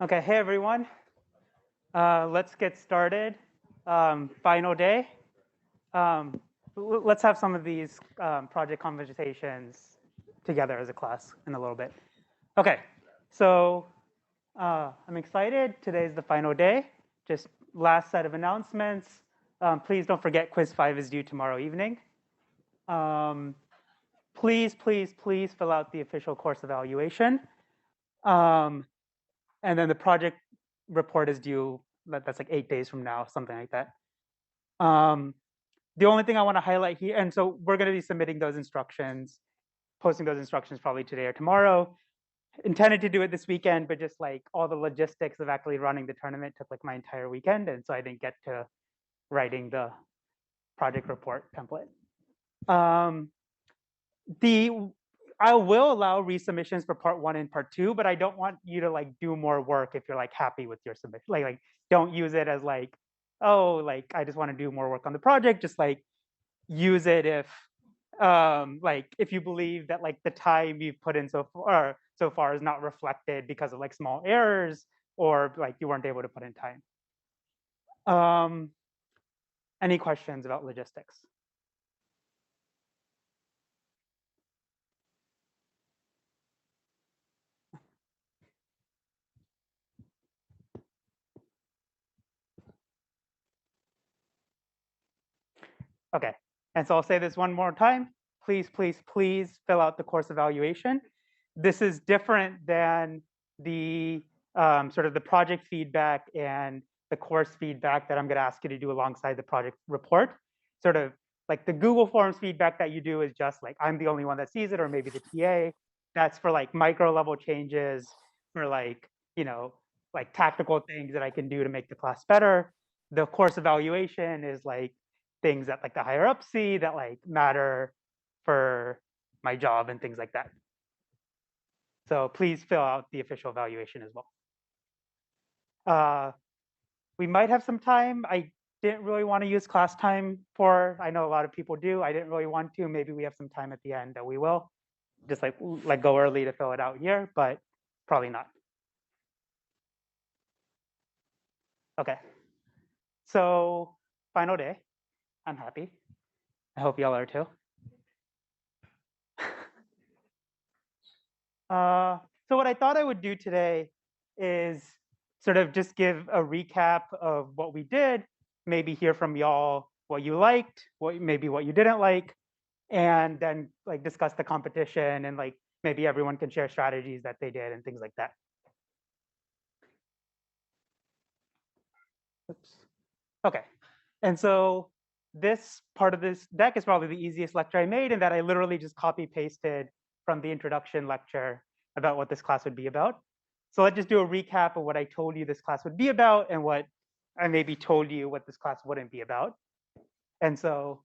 Okay, hey everyone. Let's get started. Final day. Let's have some of these project conversations together as a class in a little bit. Okay, so I'm excited. Today's the final day. Just last set of announcements. Please don't forget quiz 5 is due tomorrow evening. Please fill out the official course evaluation. And then the project report is due, that's like 8 days from now, something like that. The only thing I want to highlight here, and so we're going to be submitting those instructions, posting those instructions probably today or tomorrow. Intended to do it this weekend, but just like all the logistics of actually running the tournament took like my entire weekend, and so I didn't get to writing the project report template. I will allow resubmissions for part 1 and part 2, but I don't want you to like do more work if you're like happy with your submission. Like don't use it as like, oh, like I just want to do more work on the project. Just like use it if like if you believe that like the time you've put in so far is not reflected because of like small errors or like you weren't able to put in time. Any questions about logistics? Okay, and so I'll say this one more time. Please fill out the course evaluation. This is different than the sort of the project feedback and the course feedback that I'm going to ask you to do alongside the project report. Sort of like the Google Forms feedback that you do is just like, I'm the only one that sees it, or maybe the TA. That's for like micro level changes, for like, you know, like tactical things that I can do to make the class better. The course evaluation is like things that like the higher up see that like matter for my job and things like that. So please fill out the official evaluation as well. We might have some time. I didn't really want to use class time for, I know a lot of people do. I didn't really want to. Maybe we have some time at the end that we will. Just like go early to fill it out here, but probably not. Okay. So final day. I'm happy. I hope y'all are too. So what I thought I would do today is sort of just give a recap of what we did, maybe hear from y'all what you liked, maybe what you didn't like, and then like discuss the competition and like maybe everyone can share strategies that they did and things like that. Oops. Okay, and so this part of this deck is probably the easiest lecture I made, and that I literally just copy pasted from the introduction lecture about what this class would be about. So let's just do a recap of what I told you this class would be about and what I maybe told you what this class wouldn't be about. And so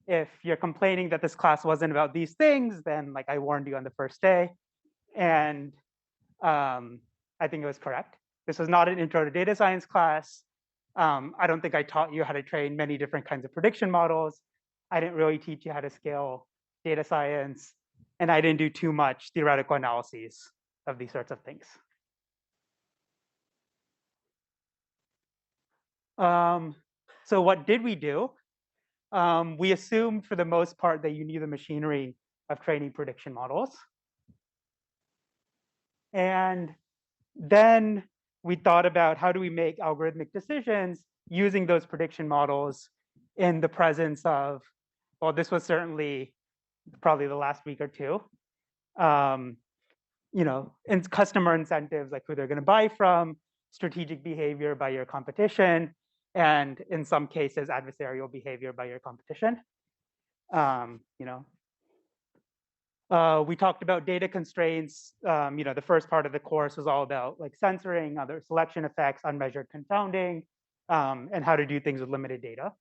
if you're complaining that this class wasn't about these things, then like I warned you on the first day. And I think it was correct. This was not an intro to data science class. I don't think I taught you how to train many different kinds of prediction models. I didn't really teach you how to scale data science. And I didn't do too much theoretical analyses of these sorts of things. So what did we do? We assumed for the most part that you knew the machinery of training prediction models. And then we thought about how do we make algorithmic decisions using those prediction models in the presence of, well, this was certainly probably the last week or two, you know, and customer incentives, like who they're going to buy from, strategic behavior by your competition, and in some cases, adversarial behavior by your competition. You know, we talked about data constraints. You know, the first part of the course was all about like censoring, other selection effects, unmeasured confounding, and how to do things with limited data.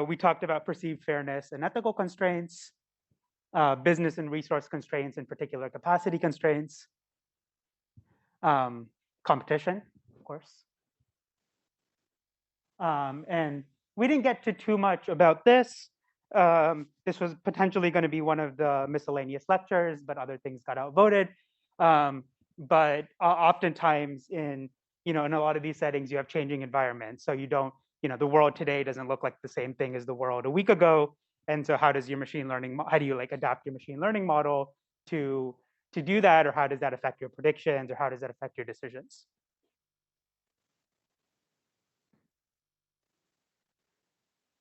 We talked about perceived fairness and ethical constraints, business and resource constraints, in particular capacity constraints, competition, of course. And we didn't get to too much about this. This was potentially going to be one of the miscellaneous lectures, but other things got outvoted. but oftentimes in in a lot of these settings, you have changing environments. So you don't, the world today doesn't look like the same thing as the world a week ago. And so how does your machine learning, how do you like adapt your machine learning model to do that, or how does that affect your predictions, or how does that affect your decisions?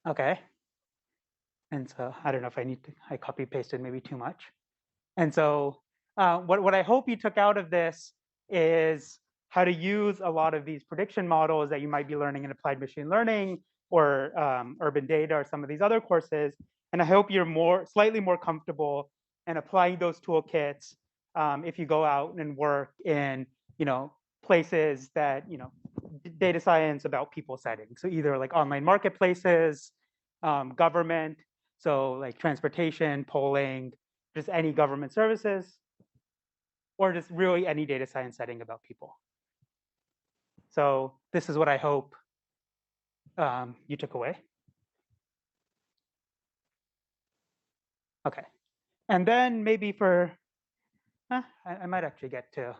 Okay. And so I don't know if I copy pasted maybe too much. And so what I hope you took out of this is how to use a lot of these prediction models that you might be learning in applied machine learning or urban data or some of these other courses. And I hope you're slightly more comfortable in applying those toolkits if you go out and work in places that data science about people settings. So either like online marketplaces, government, so like transportation, polling, just any government services, or just really any data science setting about people. So this is what I hope you took away. Okay. And then maybe I might actually get to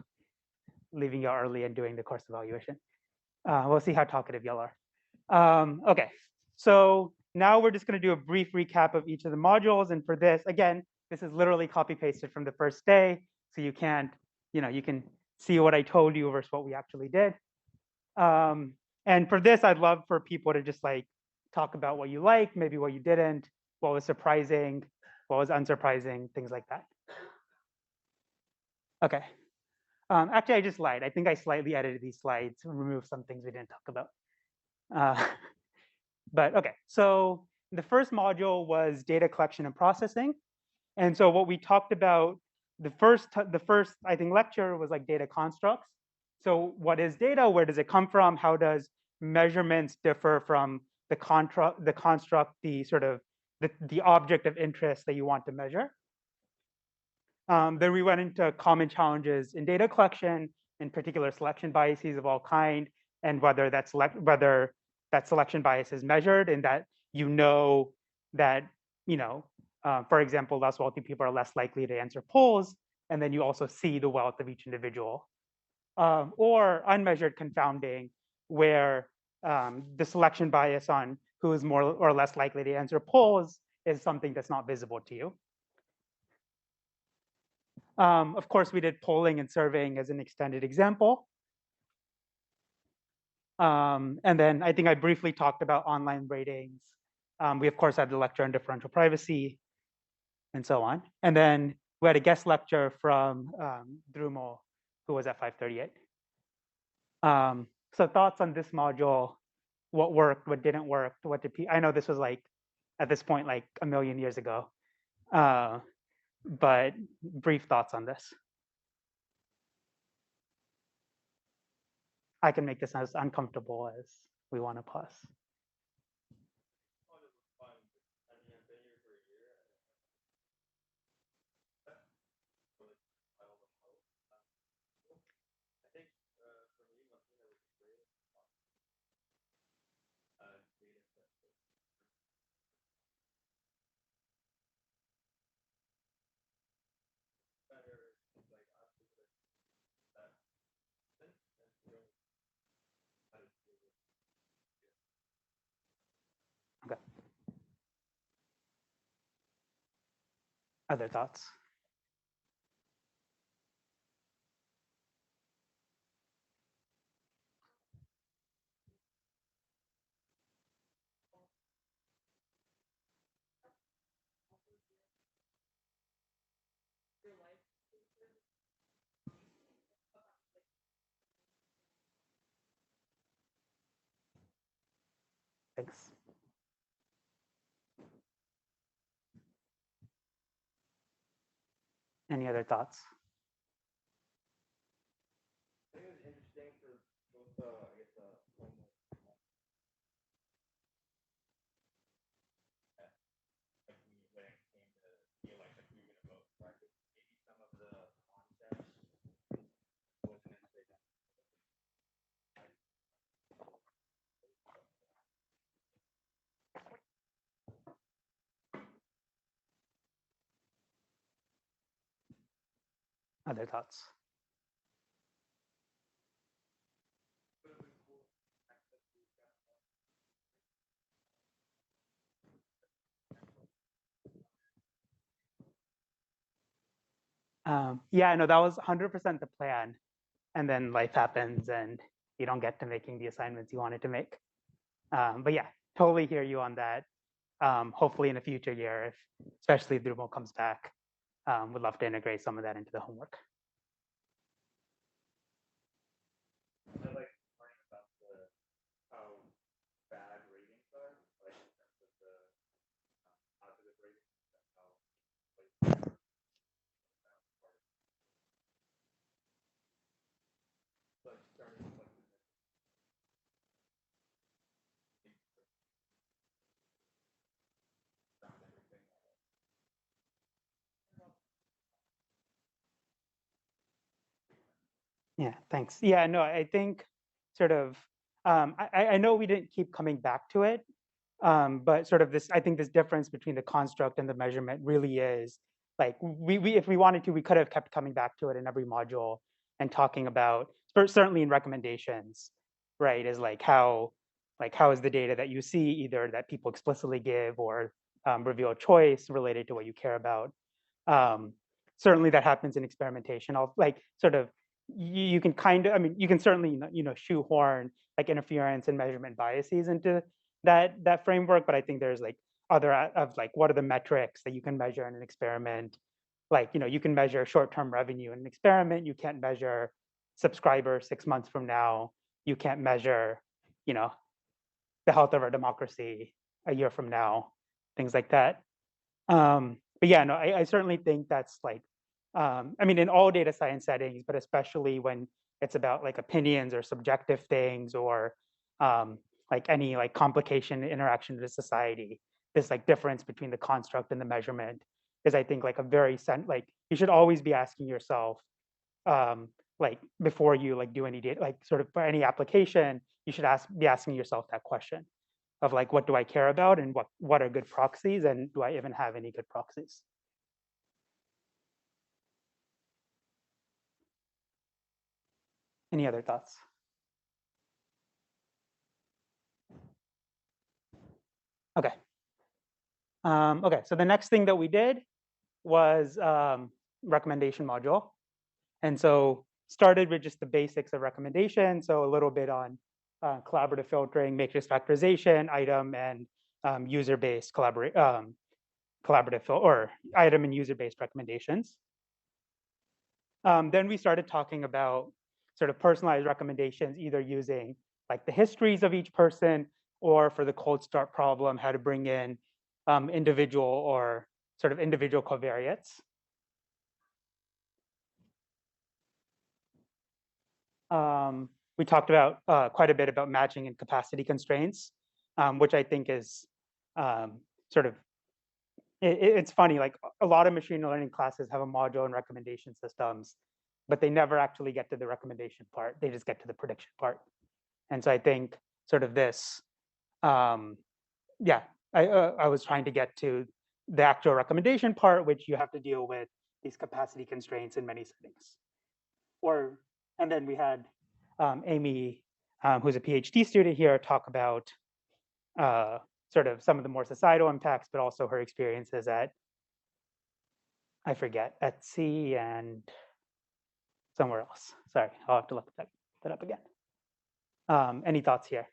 leaving you early and doing the course evaluation. We'll see how talkative y'all are. Okay, so now we're just going to do a brief recap of each of the modules. And for this, again, this is literally copy pasted from the first day. So you can't, you can see what I told you versus what we actually did. And for this, I'd love for people to just like talk about what you liked, maybe what you didn't, what was surprising, what was unsurprising, things like that. Okay. Actually, I just lied. I think I slightly edited these slides and removed some things we didn't talk about. Uh, but okay, so the first module was data collection and processing. And so what we talked about, the first I think lecture was like data constructs. So what is data? Where does it come from? How does measurements differ from the construct, the sort of the object of interest that you want to measure? Then we went into common challenges in data collection, in particular selection biases of all kind, and whether that selection bias is measured, and that that for example, less wealthy people are less likely to answer polls, and then you also see the wealth of each individual. Or unmeasured confounding, where the selection bias on who is more or less likely to answer polls is something that's not visible to you. Of course, we did polling and surveying as an extended example. And then I think I briefly talked about online ratings. We, of course, had the lecture on differential privacy and so on. And then we had a guest lecture from Drumo, who was at 538. So thoughts on this module, what worked, what didn't work, I know this was like, at this point, like a million years ago. But brief thoughts on this. I can make this as uncomfortable as we want to pause. Okay. Other thoughts? Thanks. Any other thoughts? I think it was interesting for both, I guess, like when it came to the election, who you're gonna vote, right? Maybe some of the concepts wasn't necessarily that. Other thoughts? Yeah, no, that was 100% the plan. And then life happens and you don't get to making the assignments you wanted to make. But yeah, totally hear you on that. Hopefully in a future year, if especially if Drupal comes back, would love to integrate some of that into the homework. I like learning about how bad ratings are, like in terms of the positive ratings and how like, starting with like around everything. Yeah, thanks. Yeah, no, I think sort of, I know we didn't keep coming back to it, but sort of this, I think this difference between the construct and the measurement really is like we if we wanted to, we could have kept coming back to it in every module and talking about, certainly in recommendations, right? Is like how is the data that you see either that people explicitly give or reveal a choice related to what you care about. Um, Certainly that happens in experimentation. I'll like sort of you can kind of, I mean, you can certainly shoehorn like interference and measurement biases into that framework, but I think there's like other of like what are the metrics that you can measure in an experiment. Like you can measure short-term revenue in an experiment. You can't measure subscribers 6 months from now. You can't measure you know the health of our democracy a year from now, things like that. But yeah, no, I certainly think that's like, I mean, in all data science settings, but especially when it's about like opinions or subjective things or um, like any like complication interaction with society, this like difference between the construct and the measurement is, I think, like a very like you should always be asking yourself, um, like before you like do any data, like sort of for any application, you should be asking yourself that question of like, what do I care about and what are good proxies and do I even have any good proxies? Any other thoughts? Okay. Okay, so the next thing that we did was recommendation module. And so started with just the basics of recommendation. So a little bit on collaborative filtering, matrix factorization, item, and user-based collaborative or item and user-based recommendations. Then we started talking about sort of personalized recommendations, either using like the histories of each person or for the cold start problem, how to bring in individual or sort of individual covariates. We talked about quite a bit about matching and capacity constraints, which I think is sort of, it's funny, like a lot of machine learning classes have a module in recommendation systems, but they never actually get to the recommendation part. They just get to the prediction part. And so I think sort of this, um, yeah, I was trying to get to the actual recommendation part, which you have to deal with these capacity constraints in many settings. Or, and then we had Amy, who's a PhD student here, talk about uh, sort of some of the more societal impacts, but also her experiences at, I forget, Etsy and somewhere else. Sorry, I'll have to look that up again. Any thoughts here?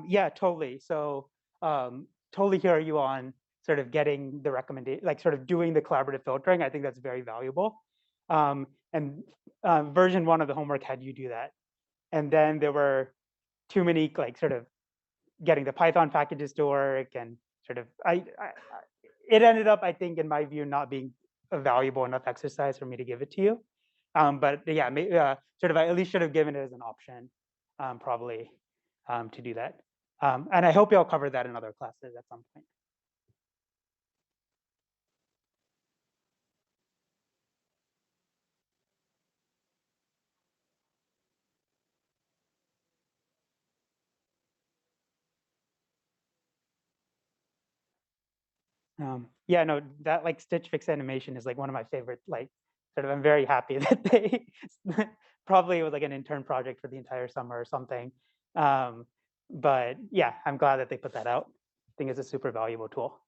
Yeah, totally. So totally hear you on sort of getting the recommendation, like sort of doing the collaborative filtering. I think that's very valuable. And version 1 of the homework had you do that. And then there were too many like sort of getting the Python packages to work and sort of, it ended up, I think, in my view, not being a valuable enough exercise for me to give it to you. But yeah, sort of I at least should have given it as an option, probably, to do that. And I hope you'll cover that in other classes at some point. Yeah, no, that like Stitch Fix animation is like one of my favorite, like sort of, I'm very happy that they probably it was like an intern project for the entire summer or something. Um, but yeah, I'm glad that they put that out. I think it's a super valuable tool.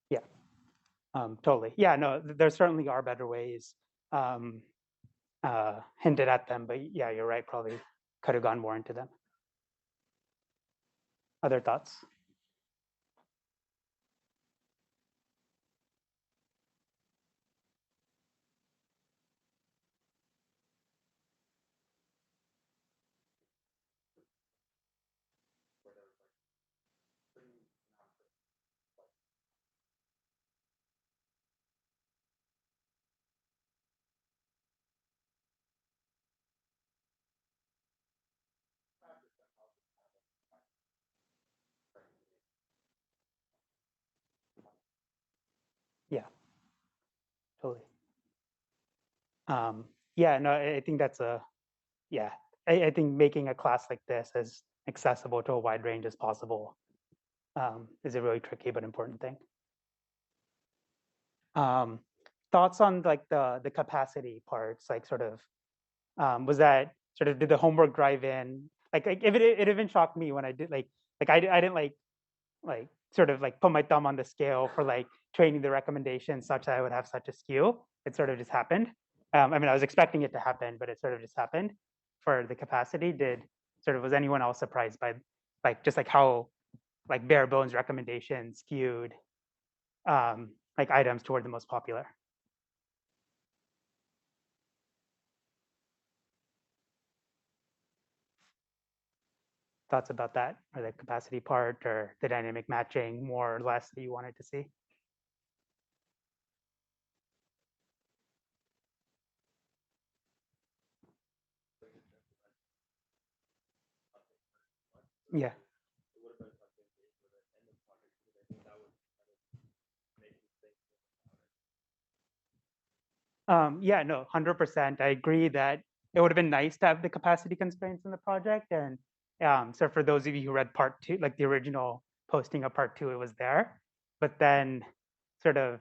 Yeah, totally. Yeah, no, there certainly are better ways um, hinted at them, but yeah, you're right. Probably could have gone more into them. Other thoughts? Yeah, totally. Yeah, no, I think that's a yeah. I think making a class like this as accessible to a wide range as possible is a really tricky but important thing. Um, Thoughts on like the capacity parts, like sort of was that sort of did the homework drive in? Like if it even shocked me when I did I didn't like sort of like put my thumb on the scale for like training the recommendation such that I would have such a skew. It sort of just happened. I mean, I was expecting it to happen, but it sort of just happened for the capacity. Did sort of was anyone else surprised by like just like how like bare bones recommendations skewed like items toward the most popular? Thoughts about that, or the capacity part, or the dynamic matching, more or less that you wanted to see? Yeah. Yeah, no, 100%. I agree that it would have been nice to have the capacity constraints in the project. And so for those of you who read part two, like the original posting of part two, it was there. But then sort of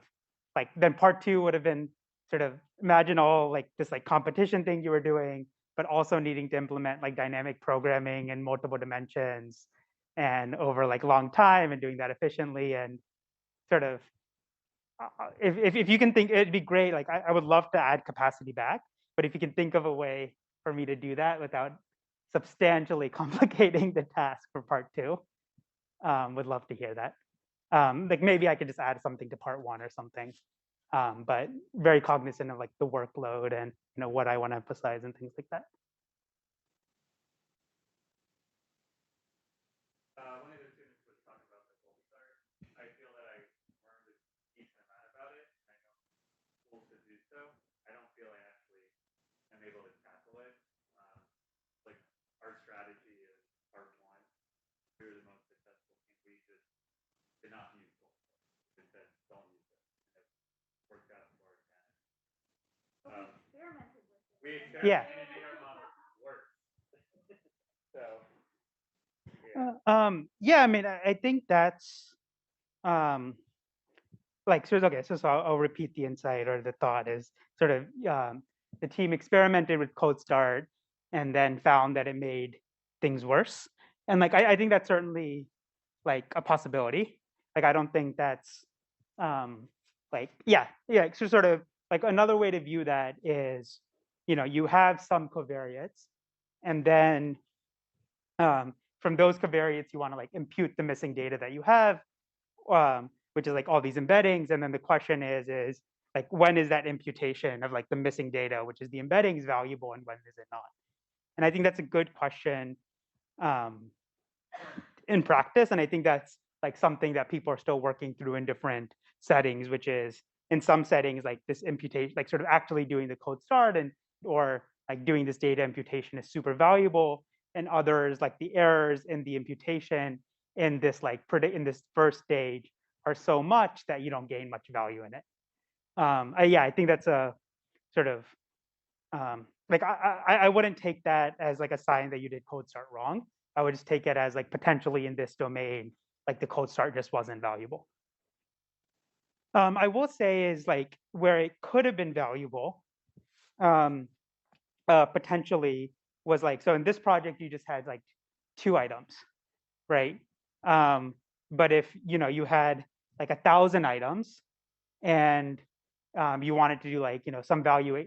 like, then part two would have been sort of imagine all like this like competition thing you were doing, but also needing to implement like dynamic programming in multiple dimensions and over like long time and doing that efficiently and sort of if you can think it'd be great. Like I would love to add capacity back, but if you can think of a way for me to do that without substantially complicating the task for part two, would love to hear that. Like maybe I could just add something to part one or something. But very cognizant of like the workload and what I want to emphasize and things like that. One of the students was talking about the cold start. I feel that I learned a decent amount about it, and I know tools to do so. I don't feel I actually am able to tackle it. Um, like our strategy is part one. We were the most successful team. We just did not use cold start. We just said don't use it. And it worked out to our advantage. We experimented Yeah. and it made our model worse. So Yeah, I mean, I think that's um, like so. Okay, so I'll repeat the insight or the thought is sort of the team experimented with Code Start and then found that it made things worse. And like I think that's certainly like a possibility. Like I don't think that's like yeah. So sort of like another way to view that is you have some covariates, and then from those covariates you want to like impute the missing data that you have, which is like all these embeddings. And then the question is like when is that imputation of like the missing data, which is the embeddings, valuable, and when is it not? And I think that's a good question um, in practice. And I think that's like something that people are still working through in different settings, which is in some settings like this imputation, like sort of actually doing the code start and or like doing this data imputation is super valuable. and others, like the errors in the imputation in this in this first stage are so much that you don't gain much value in it. Yeah, I think that's a sort of like I wouldn't take that as like a sign that you did code start wrong. I would just take it as like potentially in this domain, like the code start just wasn't valuable. I will say is like where it could have been valuable, um, potentially was like, so in this project, you just had like 2 items, right? But if, you had like 1,000 items and you wanted to do like, some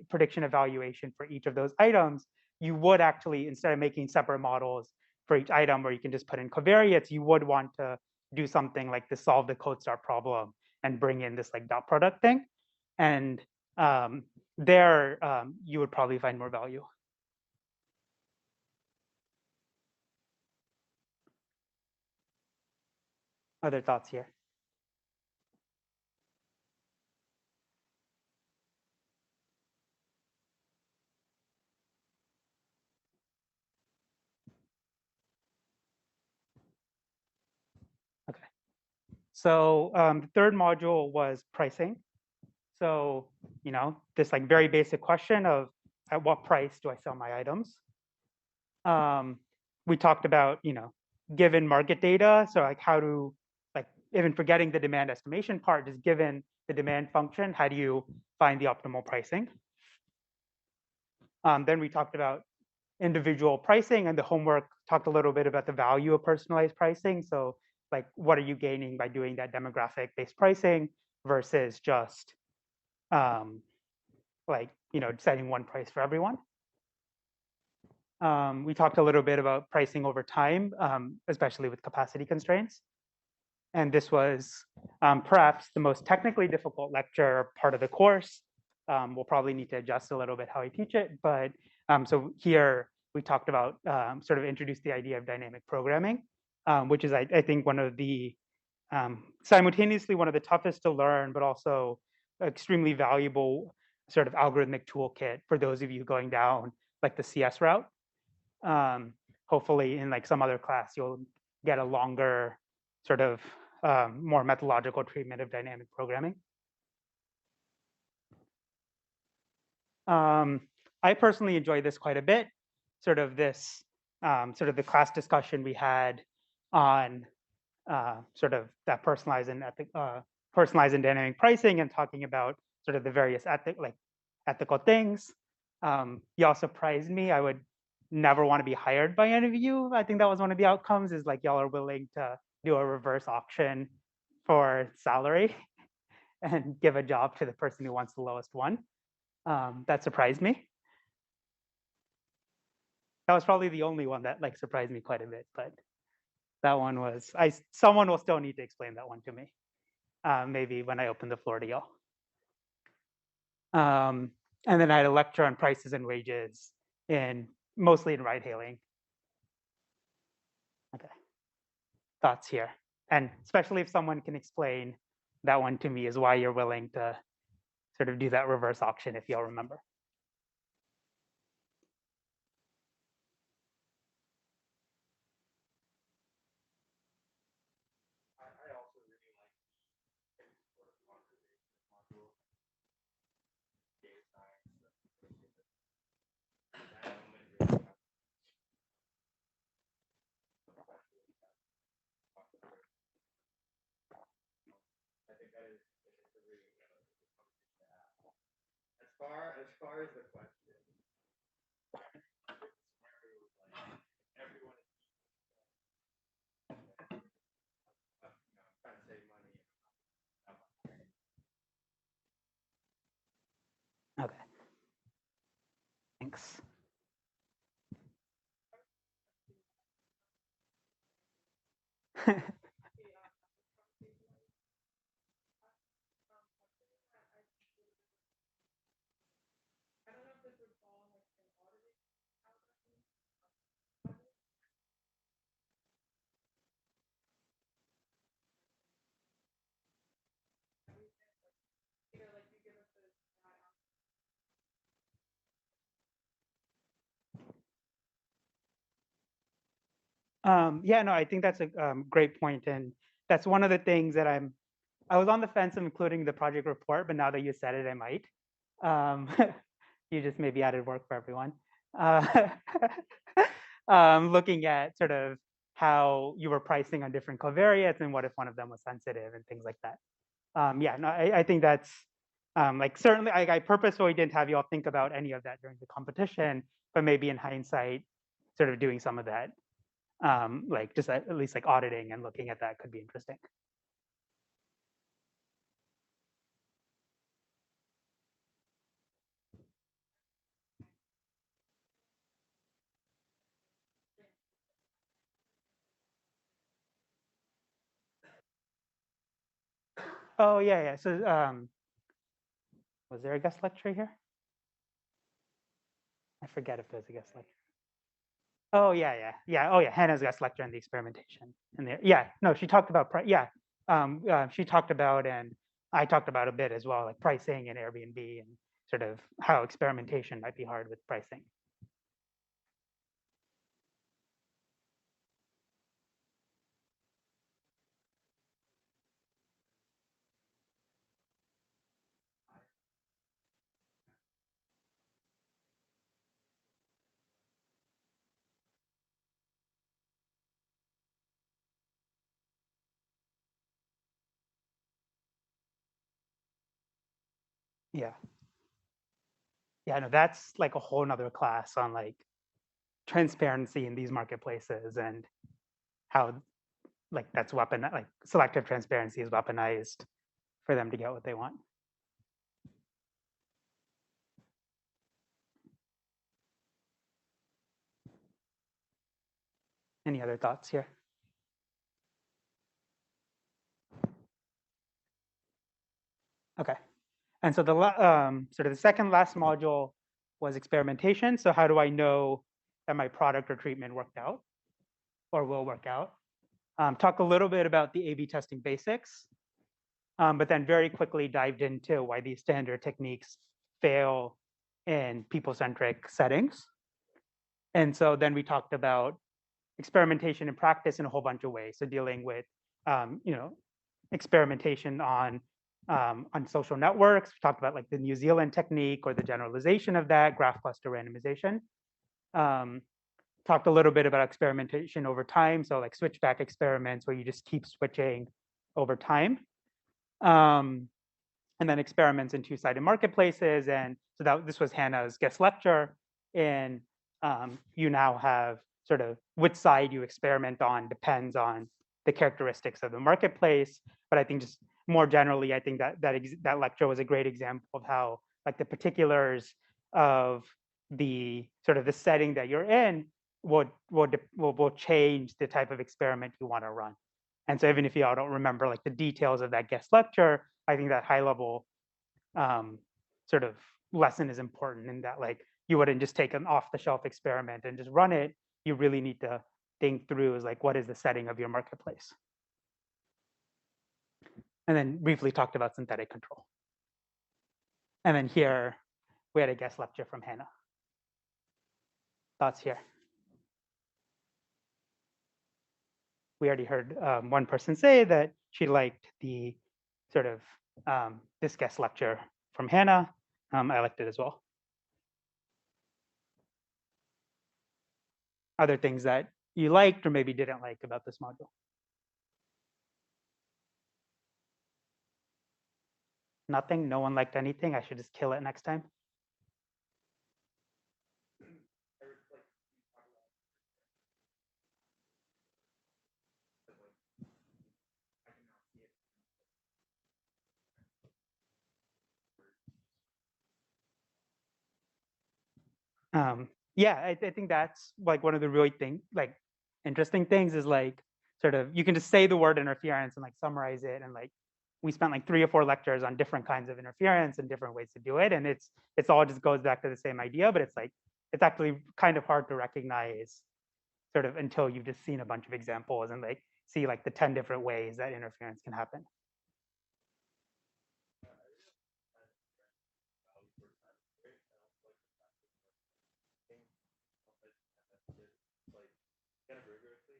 prediction evaluation for each of those items, you would actually, instead of making separate models for each item where you can just put in covariates, you would want to do something like to solve the code start problem and bring in this like dot product thing. And there you would probably find more value. Other thoughts here? Okay. So the third module was pricing. So, this like very basic question of at what price do I sell my items? We talked about, given market data. So like how to, like even forgetting the demand estimation part, just given the demand function, how do you find the optimal pricing? Then we talked about individual pricing, and the homework talked a little bit about the value of personalized pricing. So like, what are you gaining by doing that demographic based pricing versus just like, setting one price for everyone. We talked a little bit about pricing over time, especially with capacity constraints. And this was perhaps the most technically difficult lecture part of the course. We'll probably need to adjust a little bit how I teach it. But so here we talked about sort of introduced the idea of dynamic programming, which is, I think, one of the simultaneously one of the toughest to learn, but also extremely valuable sort of algorithmic toolkit for those of you going down like the CS route. Hopefully in like some other class, you'll get a longer sort of more methodological treatment of dynamic programming. I personally enjoy this quite a bit, sort of this, sort of the class discussion we had on sort of that personalized and dynamic pricing and talking about sort of the various ethical things. Y'all surprised me. I would never want to be hired by any of you. I think that was one of the outcomes is like y'all are willing to do a reverse auction for salary and give a job to the person who wants the lowest one. That surprised me. That was probably the only one that like surprised me quite a bit, but that one was, someone will still need to explain that one to me. Maybe when I open the floor to y'all. And then I had a lecture on prices and wages mostly in ride hailing. Okay. Thoughts here. And especially if someone can explain that one to me is why you're willing to sort of do that reverse auction, if y'all remember. I also really like the sort of conservation module, data science. That element really I think that is a really good conversation to have. As far as the question, scenario is like everyone is trying to save money. Okay. Thanks. Yeah, no, I think that's a great point, and that's one of the things that I was on the fence of including the project report, but now that you said it, I might. Um, you just maybe added work for everyone. Uh, looking at sort of how you were pricing on different covariates and what if one of them was sensitive and things like that. Yeah, no, I think that's like certainly I purposefully didn't have you all think about any of that during the competition, but maybe in hindsight, sort of doing some of that, like just at least like auditing and looking at that could be interesting. Oh yeah, yeah. So was there a guest lecture here? I forget if there's a guest lecture. Oh yeah, yeah, yeah. Oh yeah, Hannah's guest lecture on the experimentation. And there, yeah, no, she talked about yeah, she talked about and I talked about a bit as well, like pricing and Airbnb and sort of how experimentation might be hard with pricing. Yeah, yeah, no, that's like a whole nother class on like transparency in these marketplaces and how like that's weapon like selective transparency is weaponized for them to get what they want. Any other thoughts here? Okay. And so the sort of the second last module was experimentation. So how do I know that my product or treatment worked out or will work out? Talk a little bit about the A/B testing basics, but then very quickly dived into why these standard techniques fail in people-centric settings. And so then we talked about experimentation and practice in a whole bunch of ways. So dealing with, you know, experimentation on social networks. We talked about like the New Zealand technique or the generalization of that, graph cluster randomization. Um, talked a little bit about experimentation over time. So like switchback experiments where you just keep switching over time. Um, and then experiments in two-sided marketplaces. And so that this was Hannah's guest lecture. And you now have sort of which side you experiment on depends on the characteristics of the marketplace. But I think just more generally, I think that lecture was a great example of how like the particulars of the sort of the setting that you're in will change the type of experiment you want to run. And so even if you all don't remember like the details of that guest lecture, I think that high level sort of lesson is important in that like you wouldn't just take an off the shelf experiment and just run it. You really need to think through is like what is the setting of your marketplace. And then briefly talked about synthetic control. And then here we had a guest lecture from Hannah. Thoughts here? We already heard one person say that she liked the sort of this guest lecture from Hannah. I liked it as well. Other things that you liked or maybe didn't like about this module? Nothing? No one liked anything? I should just kill it next time? Yeah, I think that's like one of the really like interesting things is like sort of you can just say the word interference and like summarize it and like we spent like 3 or 4 lectures on different kinds of interference and different ways to do it and it's all just goes back to the same idea, but it's like it's actually kind of hard to recognize sort of until you've just seen a bunch of examples and like see like the 10 different ways that interference can happen. Like kind of rigorously.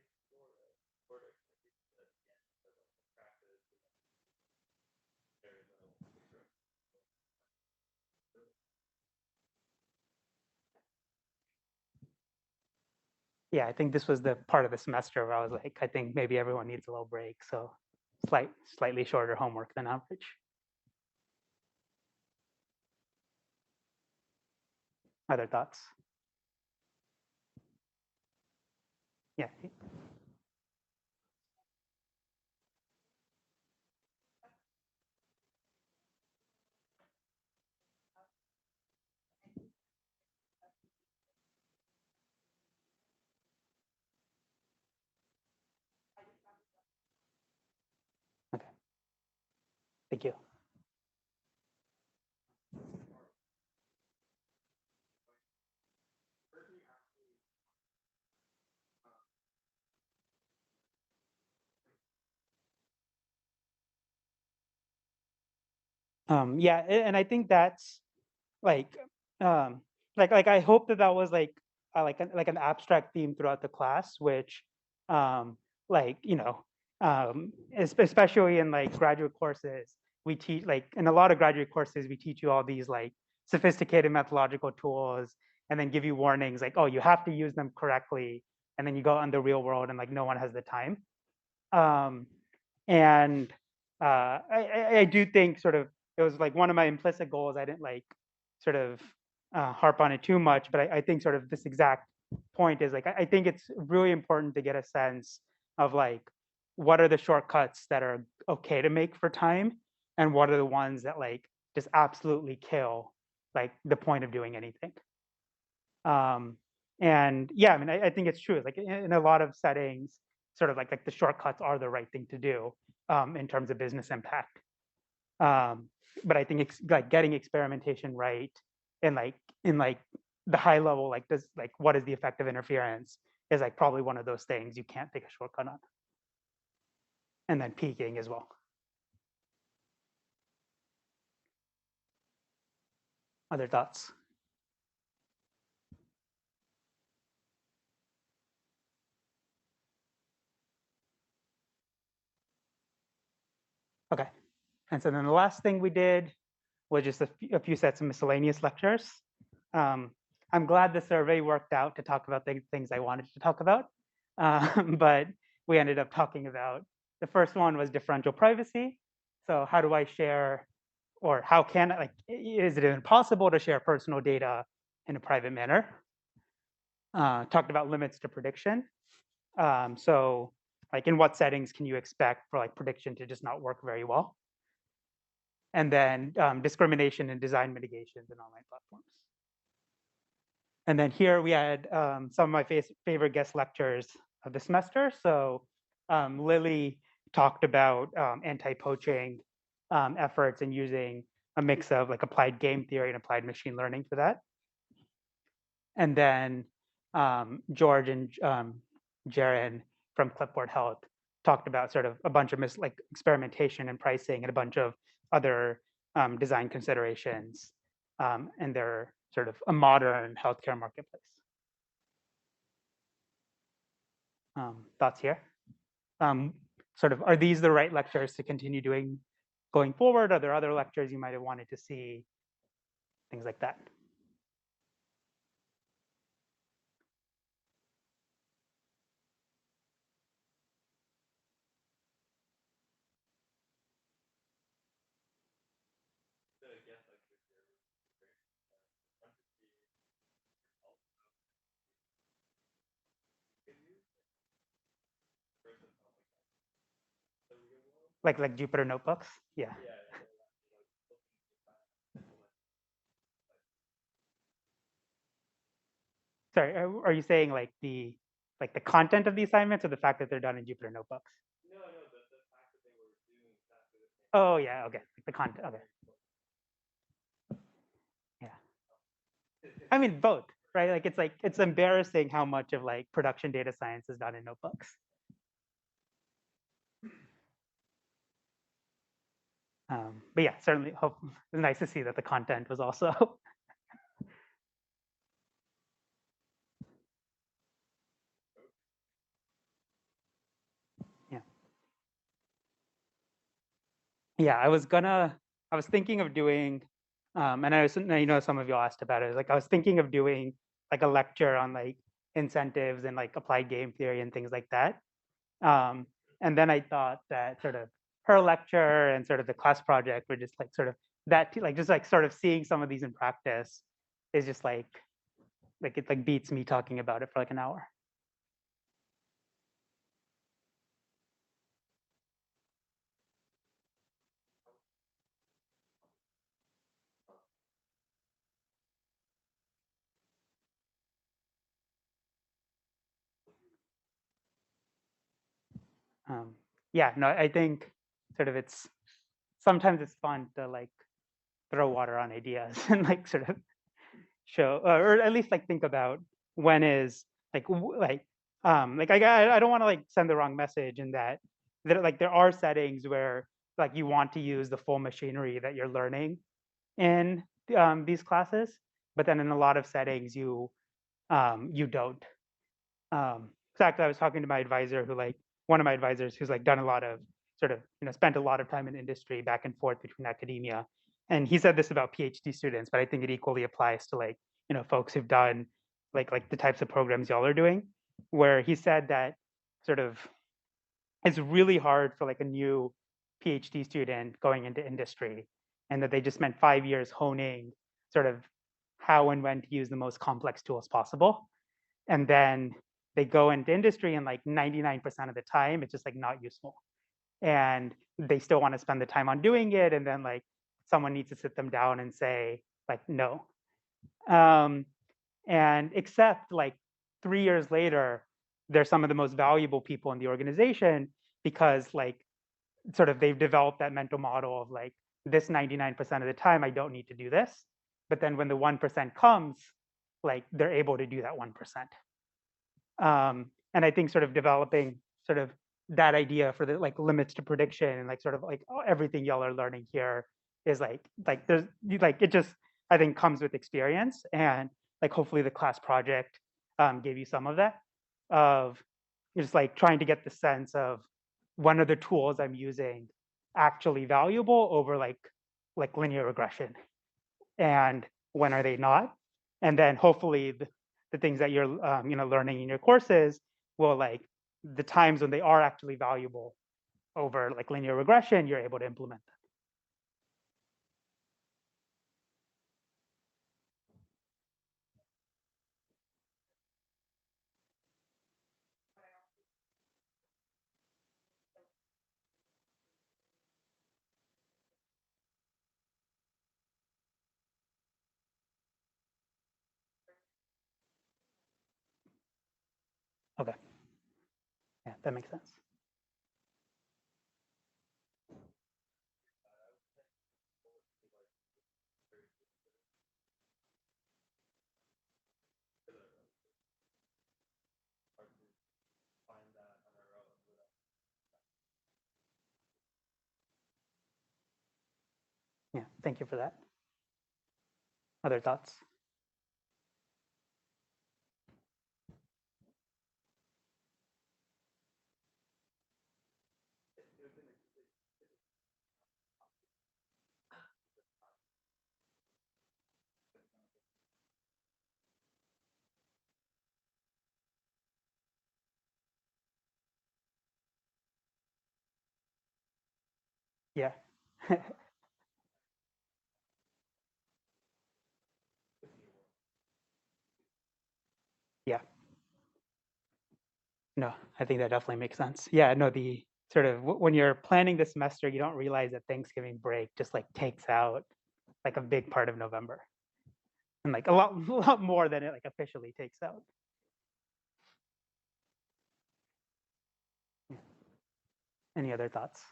Yeah, I think this was the part of the semester where I was like, I think maybe everyone needs a little break, so slightly shorter homework than average. Other thoughts? Yeah. Okay. Thank you. Yeah, and I think that's like, um, like I hope that that was like an abstract theme throughout the class, which, like especially in like graduate courses, we teach like in a lot of graduate courses we teach you all these like sophisticated methodological tools, and then give you warnings like, oh, you have to use them correctly, and then you go on the real world and like no one has the time. Um, and I do think sort of it was like one of my implicit goals. I didn't like sort of harp on it too much, but I think sort of this exact point is like I think it's really important to get a sense of like what are the shortcuts that are okay to make for time, and what are the ones that like just absolutely kill like the point of doing anything. Um, and yeah, I mean, I think it's true. Like in a lot of settings, sort of like the shortcuts are the right thing to do in terms of business impact. Um, but I think like getting experimentation right and like in like the high level, like does like what is the effect of interference is like probably one of those things you can't take a shortcut on. And then peaking as well. Other thoughts? Okay. And so then the last thing we did was just a few sets of miscellaneous lectures. Um, I'm glad the survey worked out to talk about the things I wanted to talk about, but we ended up talking about the first one was differential privacy. So how do I share, or how can I, like, is it even possible to share personal data in a private manner? Talked about limits to prediction. So like in what settings can you expect for like prediction to just not work very well? And then discrimination and design mitigations in online platforms. And then here we had some of my favorite guest lectures of the semester. So Lily talked about anti-poaching efforts and using a mix of like applied game theory and applied machine learning for that. And then George and Jaren from Clipboard Health talked about sort of a bunch of like experimentation and pricing and a bunch of other design considerations and they're sort of a modern healthcare marketplace. Thoughts here? Um, sort of, are these the right lectures to continue doing going forward? Are there other lectures you might have wanted to see? Things like that. Like Jupyter notebooks? Yeah. Sorry, are you saying like the content of the assignments or the fact that they're done in Jupyter notebooks? Oh yeah, okay. Like the content. Okay. Yeah. I mean both, right? Like it's embarrassing how much of like production data science is done in notebooks. But yeah, certainly hope it's nice to see that the content was also yeah. Yeah, I was thinking of doing, and I was, some of y'all asked about it. Like I was thinking of doing like a lecture on like incentives and like applied game theory and things like that. And then I thought that sort of her lecture and sort of the class project were just like sort of that, like just like sort of seeing some of these in practice is just like it like beats me talking about it for like an hour. Um, yeah, no, I think sort of it's sometimes it's fun to like throw water on ideas and like sort of show or at least like think about when is like I don't want to like send the wrong message in that like there are settings where like you want to use the full machinery that you're learning in these classes, but then in a lot of settings you don't. In fact, I was talking to my advisor who like one of my advisors who's like done a lot of sort of spent a lot of time in industry back and forth between academia, and he said this about PhD students, but I think it equally applies to like folks who've done like the types of programs y'all are doing, where he said that sort of it's really hard for like a new PhD student going into industry, and that they just spent 5 years honing sort of how and when to use the most complex tools possible, and then they go into industry and like 99% of the time it's just like not useful, and they still want to spend the time on doing it, and then like someone needs to sit them down and say like no. um, and except like 3 years later they're some of the most valuable people in the organization because like sort of they've developed that mental model of like this 99% of the time I don't need to do this, but then when the 1% comes, like they're able to do that 1%. And I think sort of developing sort of that idea for the like limits to prediction and like sort of like everything y'all are learning here is like there's like it just I think comes with experience, and like hopefully the class project gave you some of that of just like trying to get the sense of when are the tools I'm using actually valuable over like linear regression, and when are they not, and then hopefully the things that you're learning in your courses will like the times when they are actually valuable over like linear regression you're able to implement them. Okay, yeah, that makes sense. Yeah, thank you for that. Other thoughts? Yeah. Yeah, no, I think that definitely makes sense. Yeah, no, the sort of when you're planning the semester you don't realize that Thanksgiving break just like takes out like a big part of November, and like a lot, a lot more than it like officially takes out. Yeah. Any other thoughts?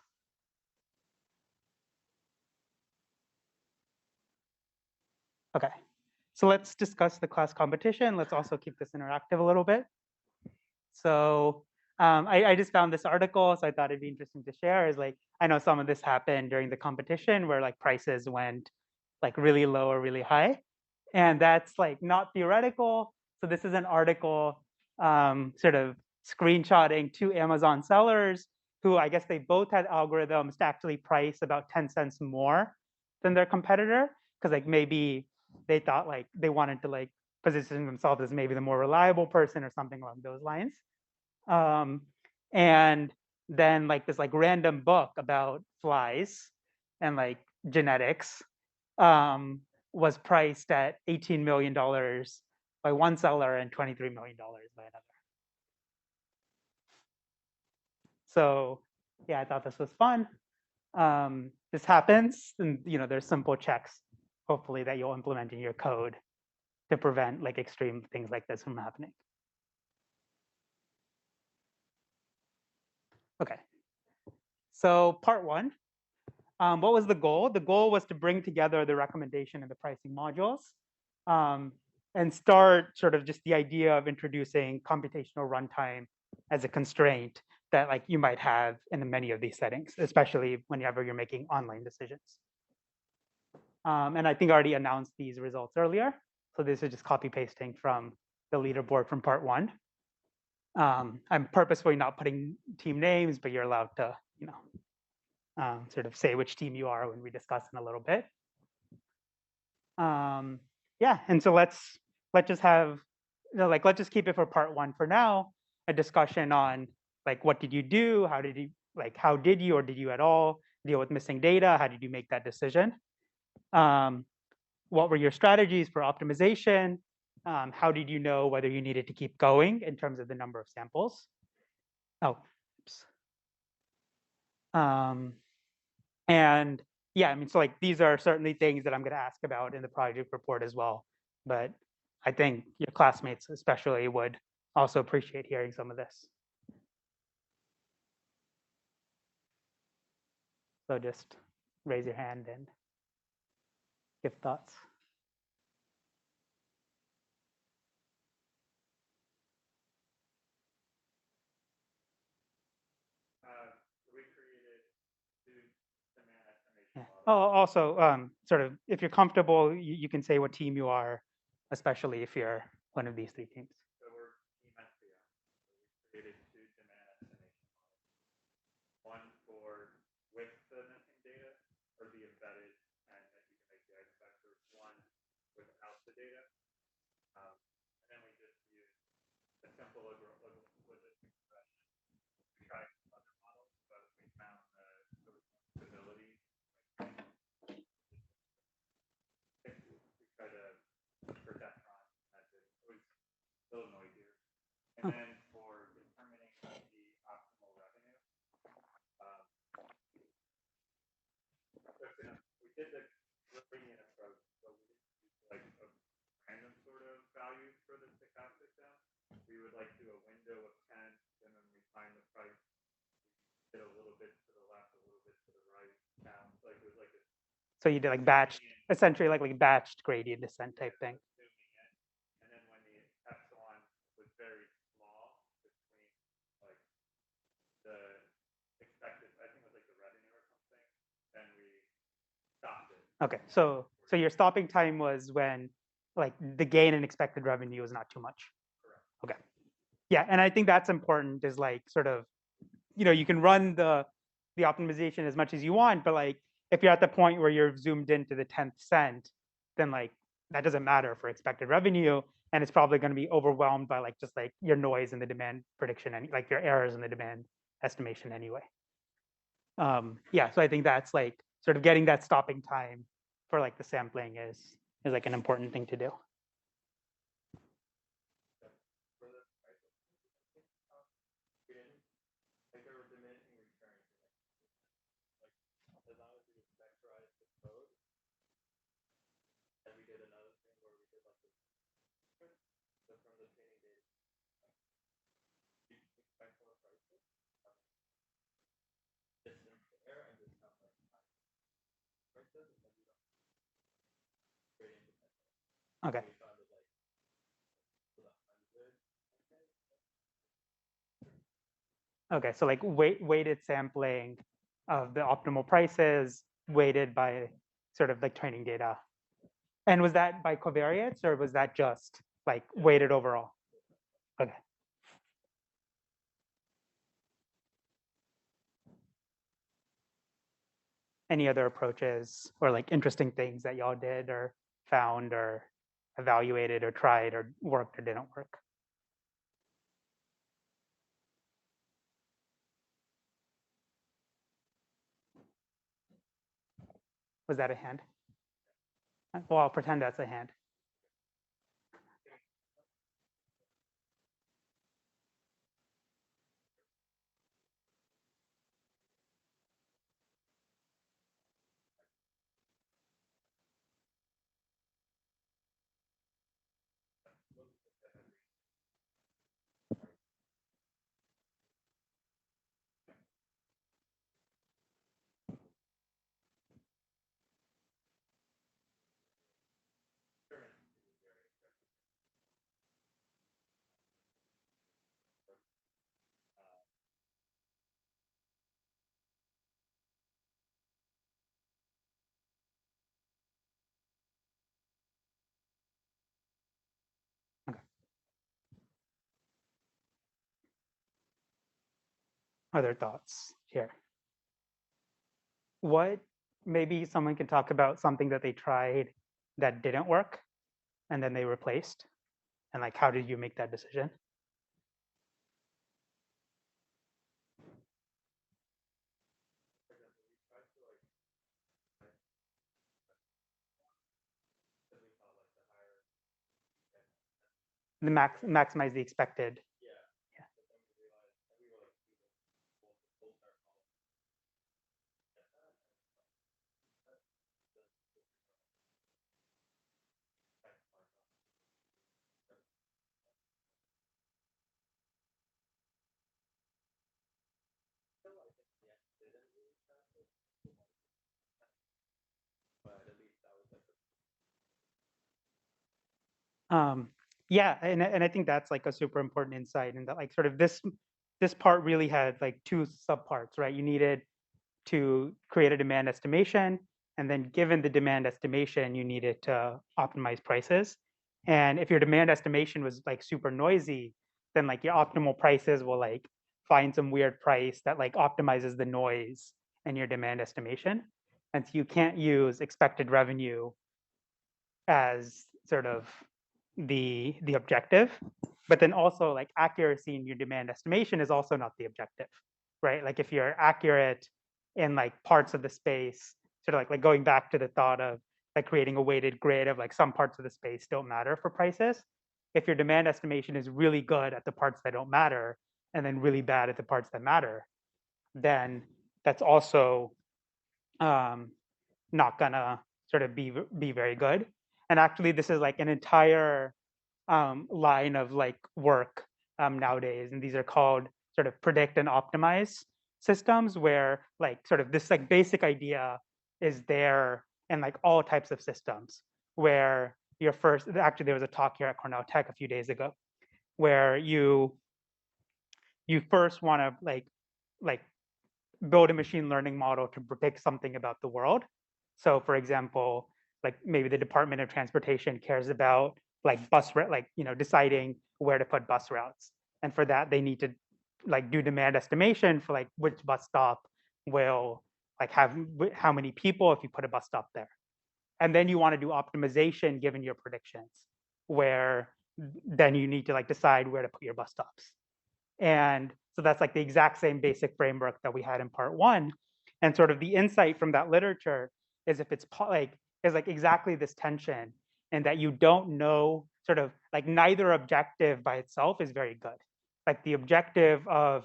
Okay, so let's discuss the class competition. Let's also keep this interactive a little bit. So I just found this article, so I thought it'd be interesting to share. Is like I know some of this happened during the competition where like prices went like really low or really high, and that's like not theoretical. So this is an article sort of screenshotting two Amazon sellers who I guess they both had algorithms to actually price about 10 cents more than their competitor, because like maybe they thought like they wanted to like positioning themselves as maybe the more reliable person or something along those lines. And then like this like random book about flies and like genetics was priced at $18 million by one seller and $23 million by another. So yeah, I thought this was fun. This happens, and there's simple checks, hopefully, that you'll implement in your code to prevent like extreme things like this from happening. Okay. So part one, what was the goal? The goal was to bring together the recommendation and the pricing modules and start sort of just the idea of introducing computational runtime as a constraint that like you might have in many of these settings, especially whenever you're making online decisions. And I think I already announced these results earlier. So this is just copy pasting from the leaderboard from part one. I'm purposefully not putting team names, but you're allowed to, sort of say which team you are when we discuss in a little bit. Yeah, and so let's just have, let's just keep it for part one for now, a discussion on like what did you do, how did you or did you at all deal with missing data, how did you make that decision, what were your strategies for optimization, how did you know whether you needed to keep going in terms of the number of samples. Oops. And yeah, I mean, so like these are certainly things that I'm going to ask about in the project report as well. But I think your classmates especially would also appreciate hearing some of this. So just raise your hand and give thoughts. We created two demand estimation models. Oh, also, sort of, if you're comfortable, you can say what team you are, especially if you're one of these three teams. So we're Team SPM. So we created two demand estimation models. One for with the missing data, or the embedded, and that you can make the item vectors. One without the data. And then we just use a simple logistic regression to try other models, but we found there was no stability. We tried to for Defron method. It was a little noisier. And then for determining the optimal revenue, we did the gradient approach, but we didn't use like a random sort of value for the stochastic down. We would like do a window of 10, and then we find the price. We did a little bit to the left, a little bit to the right, down. Like it was like a. So you did like batched, essentially like batched gradient descent type thing. And then when the epsilon was very small between like the expected, I think it was like the revenue or something, then we stopped it. Okay, so your stopping time was when like the gain in expected revenue was not too much. Correct. Okay. Yeah, and I think that's important is like sort of, you can run the optimization as much as you want, but like if you're at the point where you're zoomed into the 10th cent, then like that doesn't matter for expected revenue, and it's probably going to be overwhelmed by like just like your noise in the demand prediction and like your errors in the demand estimation anyway. Yeah, so I think that's like sort of getting that stopping time for like the sampling is like an important thing to do. Okay. Okay, so like weighted sampling of the optimal prices weighted by sort of like training data. And was that by covariates or was that just like weighted overall? Okay. Any other approaches or like interesting things that y'all did or found or evaluated or tried or worked or didn't work. Was that a hand? Well, I'll pretend that's a hand. Okay. Other thoughts here? What, maybe someone can talk about something that they tried that didn't work and then they replaced, and like how did you make that decision? The maximize the expected. Um, yeah, and I think that's like a super important insight, and that like sort of this part really had like two subparts, right? You needed to create a demand estimation, and then given the demand estimation, you needed to optimize prices. And if your demand estimation was like super noisy, then like your optimal prices will like find some weird price that like optimizes the noise in your demand estimation. And so you can't use expected revenue as sort of the objective, but then also like accuracy in your demand estimation is also not the objective, right? Like if you're accurate in like parts of the space, sort of like going back to the thought of like creating a weighted grid of like some parts of the space don't matter for prices. If your demand estimation is really good at the parts that don't matter and then really bad at the parts that matter, then that's also um, not gonna sort of be very good. And actually, this is like an entire line of like work nowadays, and these are called sort of predict and optimize systems, where like sort of this like basic idea is there in like all types of systems, where your first, actually there was a talk here at Cornell Tech a few days ago, where you first want to like build a machine learning model to predict something about the world. So for example, like maybe the Department of Transportation cares about like bus route, like deciding where to put bus routes. And for that, they need to like do demand estimation for like which bus stop will like have how many people if you put a bus stop there. And then you want to do optimization given your predictions, where then you need to like decide where to put your bus stops. And so that's like the exact same basic framework that we had in part one. And sort of the insight from that literature is if it's like is like exactly this tension, and that you don't know sort of like neither objective by itself is very good. Like the objective of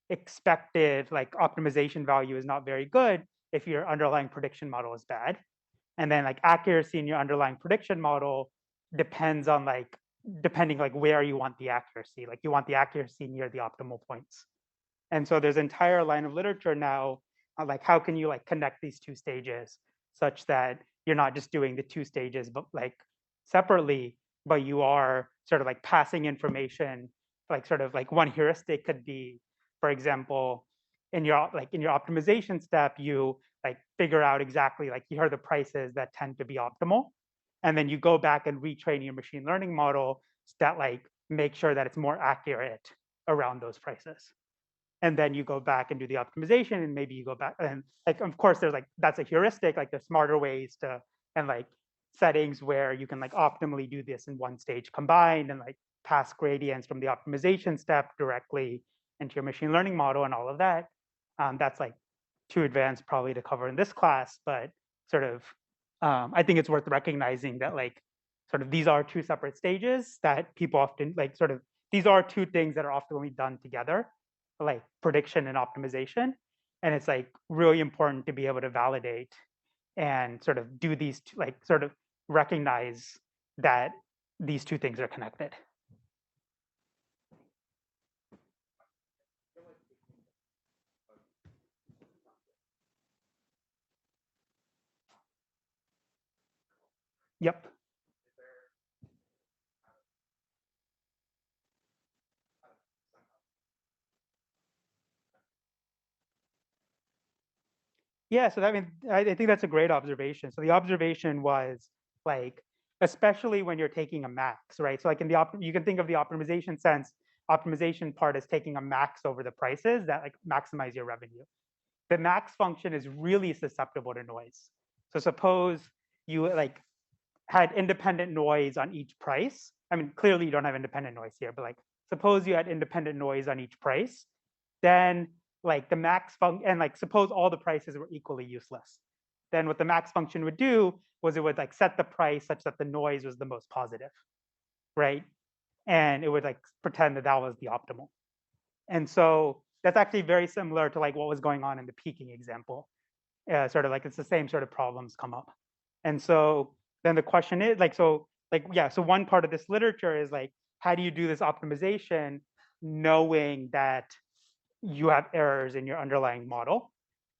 expected like optimization value is not very good if your underlying prediction model is bad. And then like accuracy in your underlying prediction model depends on like depending like where you want the accuracy, like you want the accuracy near the optimal points. And so there's an entire line of literature now on like how can you like connect these two stages such that you're not just doing the two stages but like separately, but you are sort of like passing information. Like sort of like one heuristic could be, for example, in your optimization step, you like figure out exactly like here are the prices that tend to be optimal, and then you go back and retrain your machine learning model that like make sure that it's more accurate around those prices. And then you go back and do the optimization, and maybe you go back and like of course there's like that's a heuristic, like there's smarter ways to, and like settings where you can like optimally do this in one stage combined and like pass gradients from the optimization step directly into your machine learning model and all of that. That's like too advanced probably to cover in this class, but sort of I think it's worth recognizing that like sort of these are two separate stages that people often like sort of these are two things that are often done together, like prediction and optimization. And it's like really important to be able to validate and sort of do these like sort of recognize that these two things are connected. Yep. Yeah, so that means I think that's a great observation. So the observation was like, especially when you're taking a max, right? So like in the you can think of the optimization sense, optimization part is taking a max over the prices that like maximize your revenue. The max function is really susceptible to noise. So suppose you like had independent noise on each price. I mean, clearly you don't have independent noise here, but like suppose you had independent noise on each price, then like the max function, and like suppose all the prices were equally useless. Then what the max function would do was it would like set the price such that the noise was the most positive, right? And it would like pretend that that was the optimal. And so that's actually very similar to like what was going on in the peaking example. Sort of like it's the same sort of problems come up. And so then the question is like, so like, yeah, so one part of this literature is like, how do you do this optimization knowing that you have errors in your underlying model?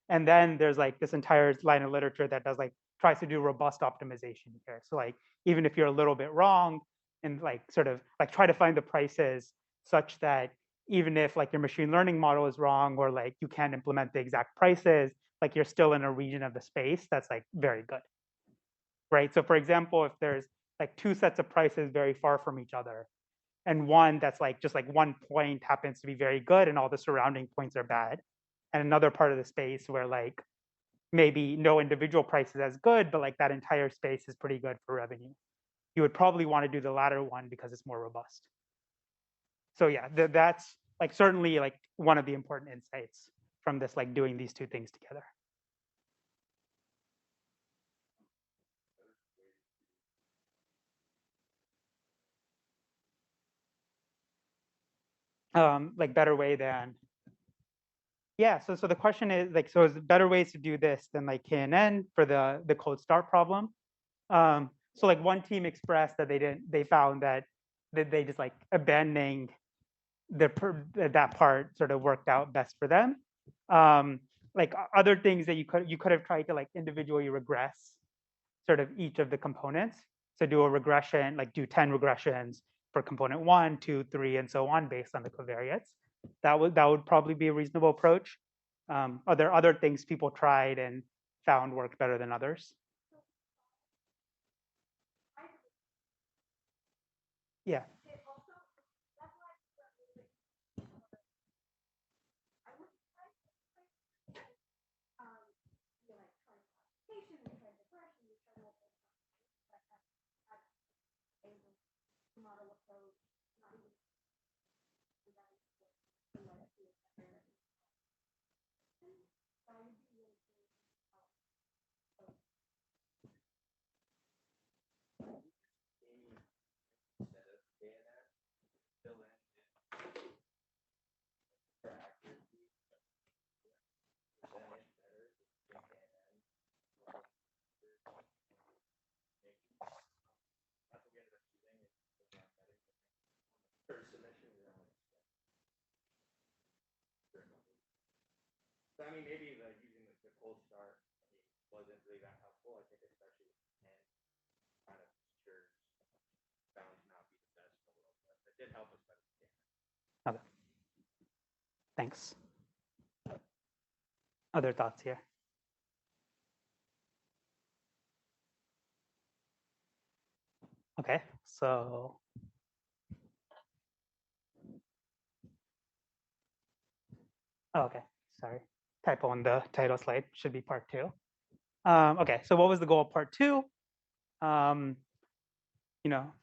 And then there's like this entire line of literature that does like tries to do robust optimization here. So like even if you're a little bit wrong and like sort of like try to find the prices such that even if like your machine learning model is wrong or like you can't implement the exact prices, like you're still in a region of the space that's like very good, right? So for example, if there's like two sets of prices very far from each other and one that's like just like one point happens to be very good and all the surrounding points are bad, and another part of the space where like maybe no individual price is as good, but like that entire space is pretty good for revenue. You would probably want to do the latter one because it's more robust. So yeah, that's like certainly like one of the important insights from this, like doing these two things together. Like better way than, yeah. So the question is like, so is better ways to do this than like KNN for the cold start problem? So like one team expressed that they found that they just like abandoning that part sort of worked out best for them. Like other things that you could have tried to like individually regress sort of each of the components. So do a regression, like do 10 regressions for component 1, 2, 3, and so on based on the covariates. That would probably be a reasonable approach. Are there other things people tried and found worked better than others? Yeah. So I mean, maybe like using the cold start wasn't really that helpful. I think especially with and kind of sure found to not be the best in the world, but it did help us better. Okay. Thanks. Other thoughts here? Okay, so okay, sorry, typo on the title slide, should be part 2. Okay, so what was the goal of part 2?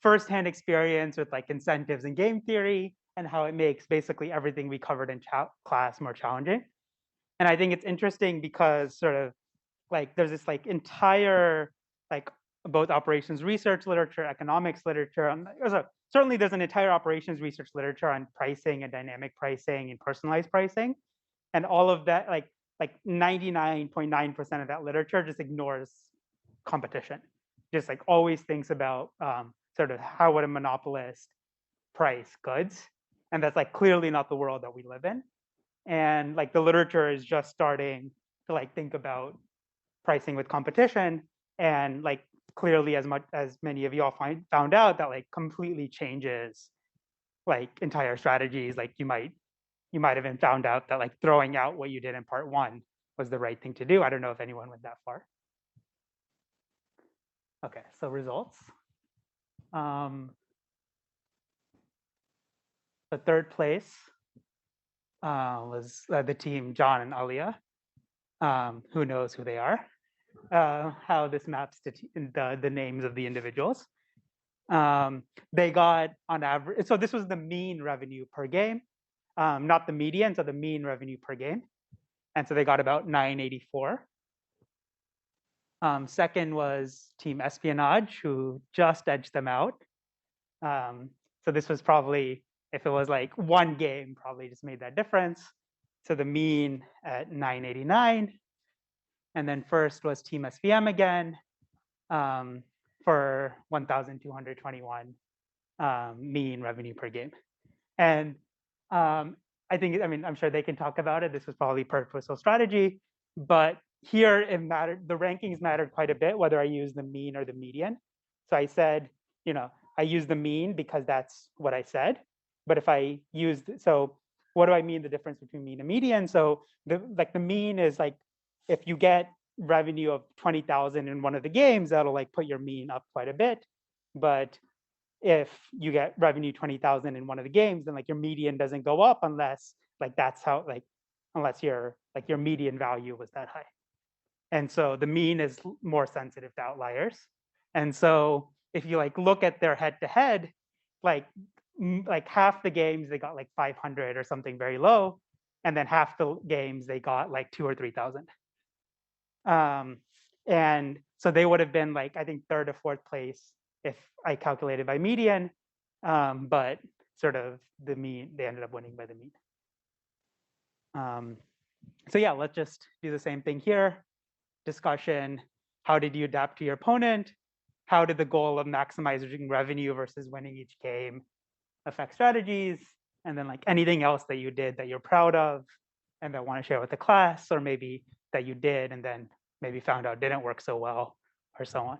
firsthand experience with like incentives and game theory and how it makes basically everything we covered in class more challenging. And I think it's interesting because sort of like there's this like entire like both operations research literature, economics literature, certainly there's an entire operations research literature on pricing and dynamic pricing and personalized pricing. And all of that, like 99.9% of that literature just ignores competition. Just like always thinks about sort of how would a monopolist price goods. And that's like clearly not the world that we live in. And like the literature is just starting to like think about pricing with competition. And like clearly as much as many of y'all found out that like completely changes like entire strategies. Like you might have been found out that like throwing out what you did in part one was the right thing to do. I don't know if anyone went that far. Okay, so results. The third place was the team John and Alia. Who knows who they are? How this maps to the names of the individuals. They got on average, so this was the mean revenue per game, not the median, so the mean revenue per game. And so they got about 984. Second was Team Espionage, who just edged them out. So this was probably, if it was like one game, probably just made that difference. So the mean at 989. And then first was Team SVM again for 1,221 mean revenue per game. And I think, I mean, I'm sure they can talk about it. This was probably purposeful strategy, but here it mattered. The rankings mattered quite a bit, whether I use the mean or the median. So I said, I use the mean because that's what I said. But if I use, so what do I mean the difference between mean and median? So the mean is like, if you get revenue of 20,000 in one of the games, that'll like put your mean up quite a bit. But if you get revenue 20,000 in one of the games, then like your median doesn't go up unless like that's how like unless your median value was that high. And so the mean is more sensitive to outliers. And so if you like look at their head to head, like half the games they got like 500 or something very low, and then half the games they got like 2,000 or 3,000. And so they would have been like, I think, third or fourth place if I calculated by median, but sort of the mean, they ended up winning by the mean. So yeah, let's just do the same thing here. Discussion, how did you adapt to your opponent? How did the goal of maximizing revenue versus winning each game affect strategies? And then like anything else that you did that you're proud of and that want to share with the class, or maybe that you did and then maybe found out didn't work so well, or so on.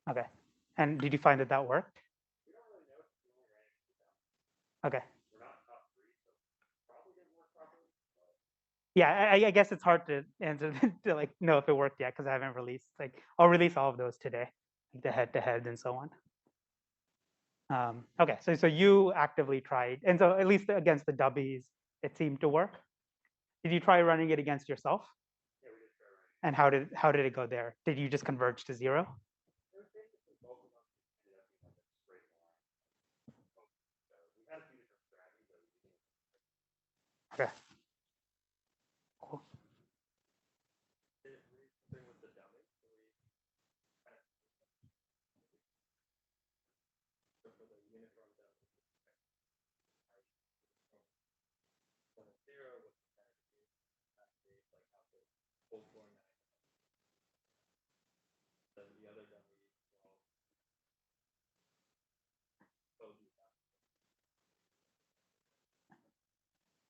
Okay. And did you find that that worked? Okay. Yeah, I guess it's hard to answer to like know if it worked yet because I haven't released, like I'll release all of those today, like the head-to-heads and so on. Okay, so you actively tried, and so at least against the dubbies, it seemed to work. Did you try running it against yourself? And how did it go there? Did you just converge to zero? Okay. Cool.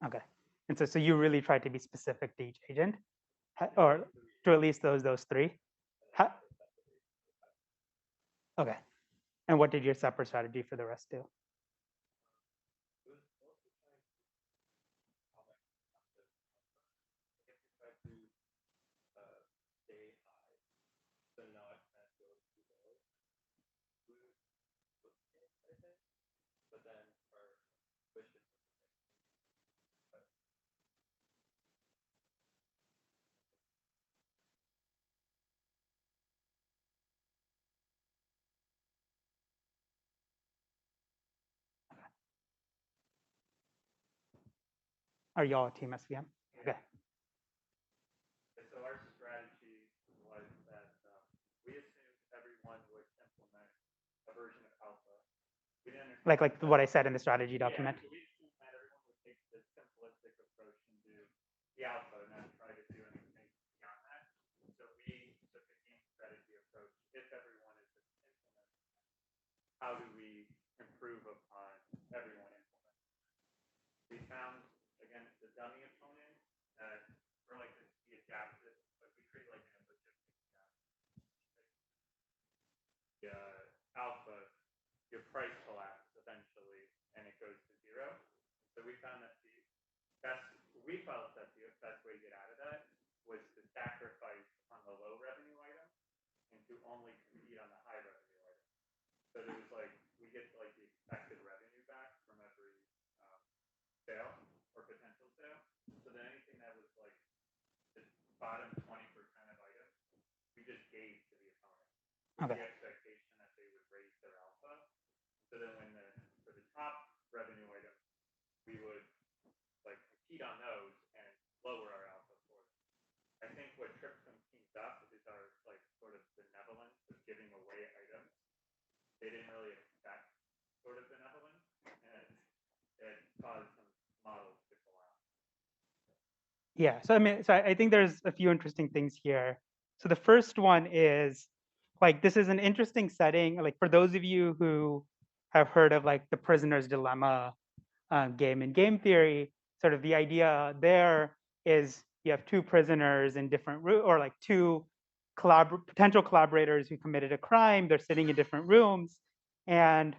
Okay. And so you really tried to be specific to each agent, or to at least those three. Okay. And what did your separate strategy for the rest do? Are y'all team SVM? Okay. And so our strategy was that we assumed everyone would implement a version of alpha. We didn't understand Like what I said in the strategy document. Yeah, so we assumed that everyone would take the simplistic approach and do the alpha and not try to do anything beyond that. So we took a game strategy approach. If everyone is implementing, how do we improve upon everyone implementing? We found, again, the dummy opponent for like the adaptive, but we create like an logistic alpha, your price collapse eventually, and it goes to zero. So we found that we felt that the best way to get out of that was to sacrifice on the low revenue item and to only compete on the high revenue item. So there was like, we get like the expected revenue back from every sale or potential sale. So then anything that was like the bottom 20% of items, we just gave to the opponent. Okay. The expectation that they would raise their alpha. So then for the top revenue items, we would like compete on those and lower our alpha for them. I think what trips some teams up is our like sort of benevolence of giving away items. They didn't really expect sort of benevolence, and it caused some models to collapse. Yeah. So I mean, so I think there's a few interesting things here. So the first one is like this is an interesting setting. Like for those of you who have heard of like the prisoner's dilemma game in game theory, sort of the idea there is you have two prisoners in different or like two potential collaborators who committed a crime. They're sitting in different rooms, and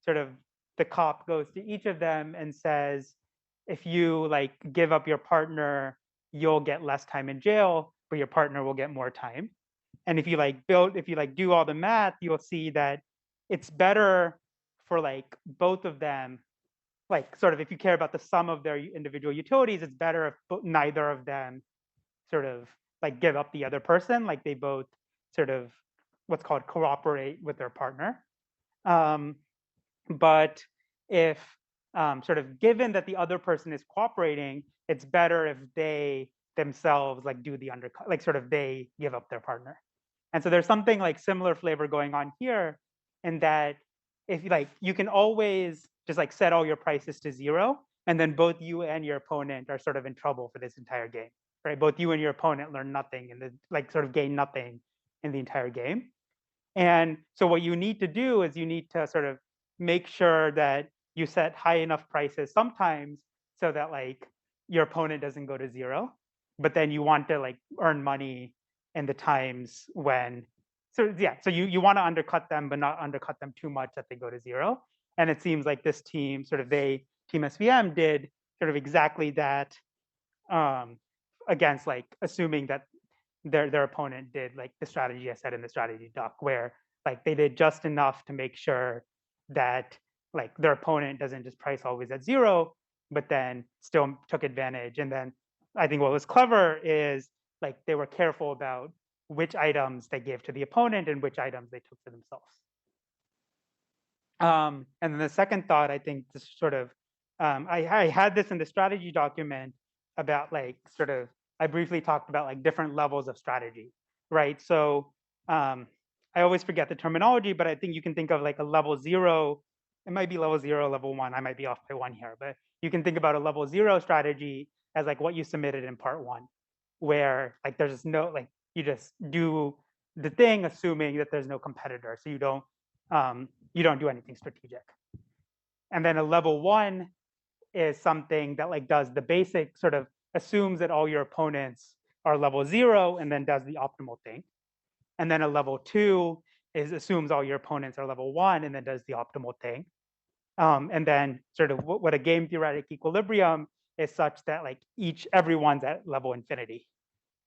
sort of the cop goes to each of them and says, if you like give up your partner, you'll get less time in jail, but your partner will get more time. And if you do all the math, you'll see that it's better for like both of them, like sort of if you care about the sum of their individual utilities, it's better if neither of them sort of like give up the other person, like they both sort of what's called cooperate with their partner. But if sort of given that the other person is cooperating, it's better if they themselves like do the undercut, like sort of they give up their partner. And so there's something like similar flavor going on here in that if like you can always just like set all your prices to zero, and then both you and your opponent are sort of in trouble for this entire game, right? Both you and your opponent learn nothing and like sort of gain nothing in the entire game. And so what you need to do is you need to sort of make sure that you set high enough prices sometimes so that like your opponent doesn't go to zero, but then you want to like earn money in the times when, so yeah, so you want to undercut them, but not undercut them too much that they go to zero. And it seems like this team, sort of Team SVM did sort of exactly that against like assuming that their opponent did like the strategy I said in the strategy doc, where like they did just enough to make sure that like their opponent doesn't just price always at zero, but then still took advantage. And then I think what was clever is like they were careful about which items they gave to the opponent and which items they took for themselves. And then the second thought, I think, this sort of, I had this in the strategy document about like sort of, I briefly talked about like different levels of strategy, right? So I always forget the terminology, but I think you can think of like a level 0. It might be level 0, level 1. I might be off by 1 here, but you can think about a level 0 strategy as like what you submitted in part 1, where like there's just no, like you just do the thing assuming that there's no competitor. So you don't do anything strategic. And then a level 1 is something that like does the basic sort of assumes that all your opponents are level 0 and then does the optimal thing. And then a level 2 assumes all your opponents are level 1 and then does the optimal thing. And then sort of what a game theoretic equilibrium is such that like everyone's at level infinity.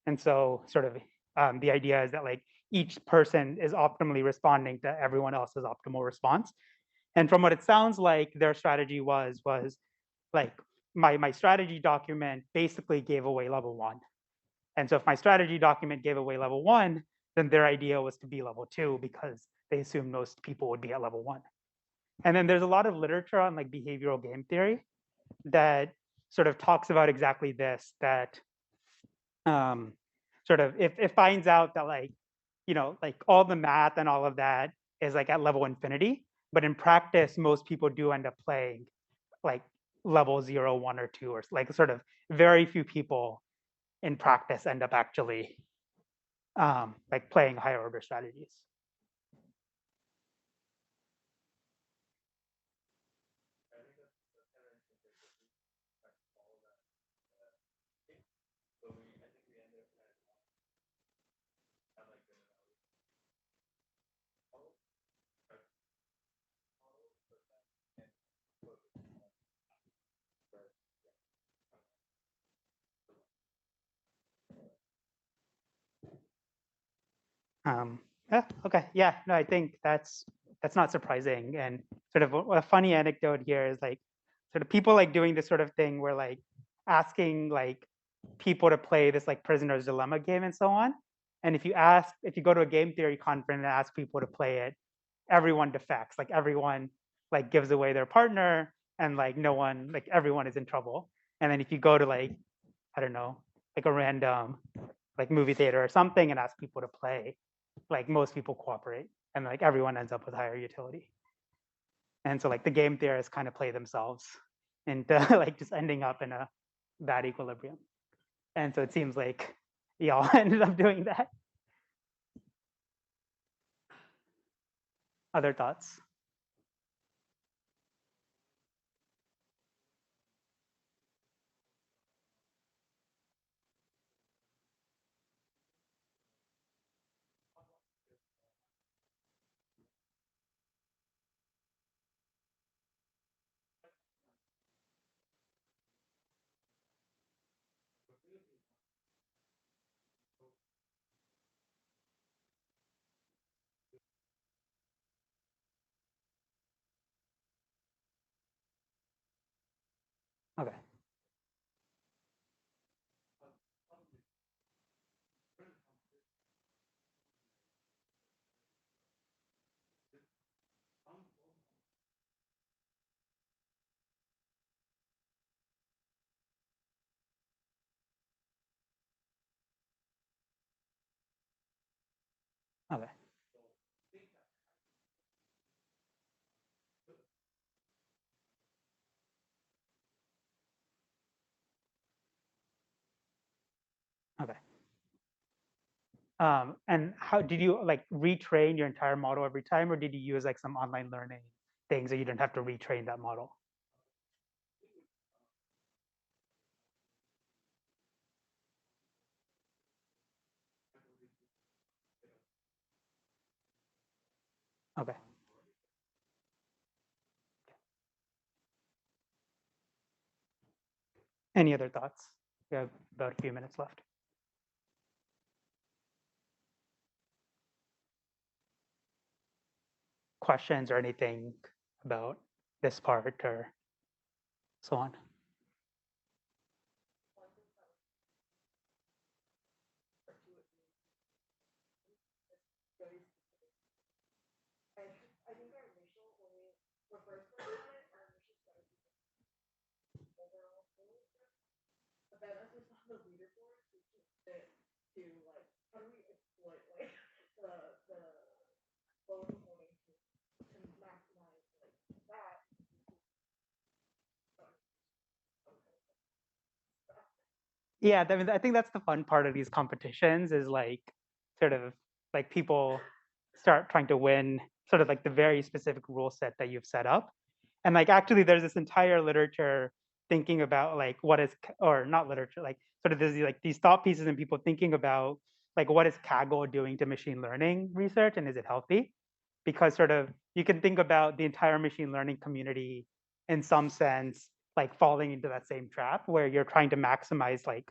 And so sort of the idea is that like each person is optimally responding to everyone else's optimal response. And from what it sounds like, their strategy was like my strategy document basically gave away level 1. And so if my strategy document gave away level 1, then their idea was to be level 2 because they assumed most people would be at level 1. And then there's a lot of literature on like behavioral game theory that sort of talks about exactly this, that sort of if it finds out that like, like all the math and all of that is like at level infinity, but in practice, most people do end up playing like level 0, 1, or 2, or like sort of very few people in practice end up actually like playing higher order strategies. I think that's kind of interesting because we expect all of that, but I think we ended up kind of not like good enough. Yeah, okay, yeah, no, I think that's not surprising. And sort of a funny anecdote here is like sort of people like doing this sort of thing where like asking like people to play this like prisoner's dilemma game and so on. And if you go to a game theory conference and ask people to play it, everyone defects, like everyone like gives away their partner, and like no one, like everyone is in trouble. And then if you go to like, I don't know, like a random like movie theater or something and ask people to play, like most people cooperate, and like everyone ends up with higher utility. And so like the game theorists kind of play themselves into like just ending up in a bad equilibrium. And so it seems like y'all ended up doing that. Other thoughts? Okay. Okay. Okay. And how did you like retrain your entire model every time, or did you use like some online learning things so you didn't have to retrain that model? Okay. Any other thoughts? We have about a few minutes left. Questions or anything about this part or so on? Yeah, I mean, I think that's the fun part of these competitions is like sort of like people start trying to win sort of like the very specific rule set that you've set up. And like actually there's this entire literature thinking about like what is, or not literature, like sort of there's like these thought pieces and people thinking about like what is Kaggle doing to machine learning research and is it healthy? Because sort of you can think about the entire machine learning community in some sense like falling into that same trap where you're trying to maximize like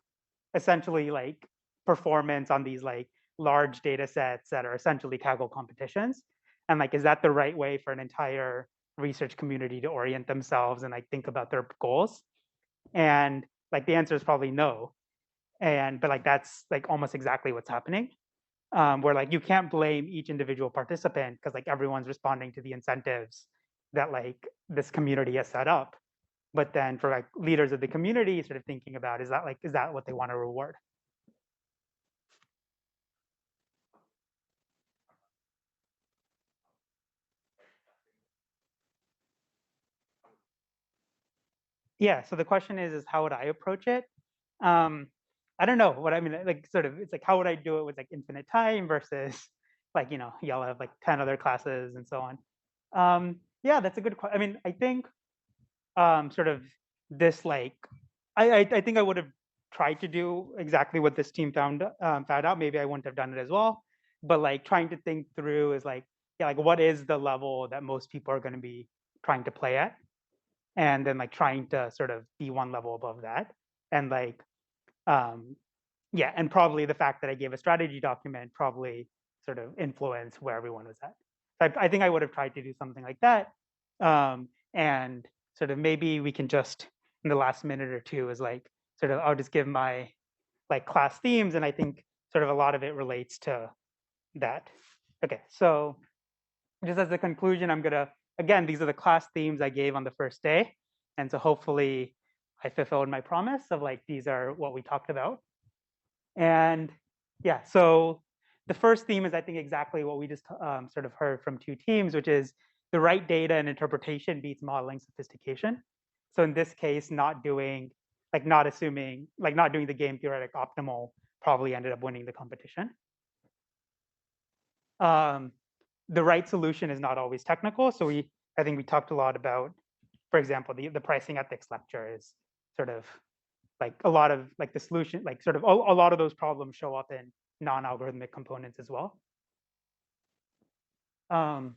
essentially like performance on these like large data sets that are essentially Kaggle competitions. And like, is that the right way for an entire research community to orient themselves and like think about their goals? And like the answer is probably no. And but like that's like almost exactly what's happening. Where like you can't blame each individual participant because like everyone's responding to the incentives that like this community has set up. but then for like leaders of the community, sort of thinking about is that what they want to reward? Yeah. So the question is how would I approach it? Um, I don't know what I mean. Like, sort of, it's like how would I do it with like infinite time versus like y'all have like 10 other classes and so on. Yeah, that's a good question. I mean, I think sort of this like I think I would have tried to do exactly what this team found out. Maybe I wouldn't have done it as well, but like trying to think through is like, yeah, like what is the level that most people are going to be trying to play at, and then like trying to sort of be one level above that, and like um, yeah, and probably the fact that I gave a strategy document probably sort of influenced where everyone was at. I think I would have tried to do something like that. And sort of maybe we can just in the last minute or two is like sort of I'll just give my like class themes, and I think sort of a lot of it relates to that. Okay, so just as a conclusion, I'm gonna again these are the class themes I gave on the first day, and so hopefully I fulfilled my promise of like these are what we talked about. And yeah, so the first theme is, I think, exactly what we just sort of heard from two teams, which is the right data and interpretation beats modeling sophistication. So in this case, not doing, like not assuming, like not doing the game theoretic optimal probably ended up winning the competition. Um, the right solution is not always technical. So I think we talked a lot about, for example, the pricing ethics lecture is sort of like a lot of like the solution, like sort of a lot of those problems show up in non-algorithmic components as well. Um,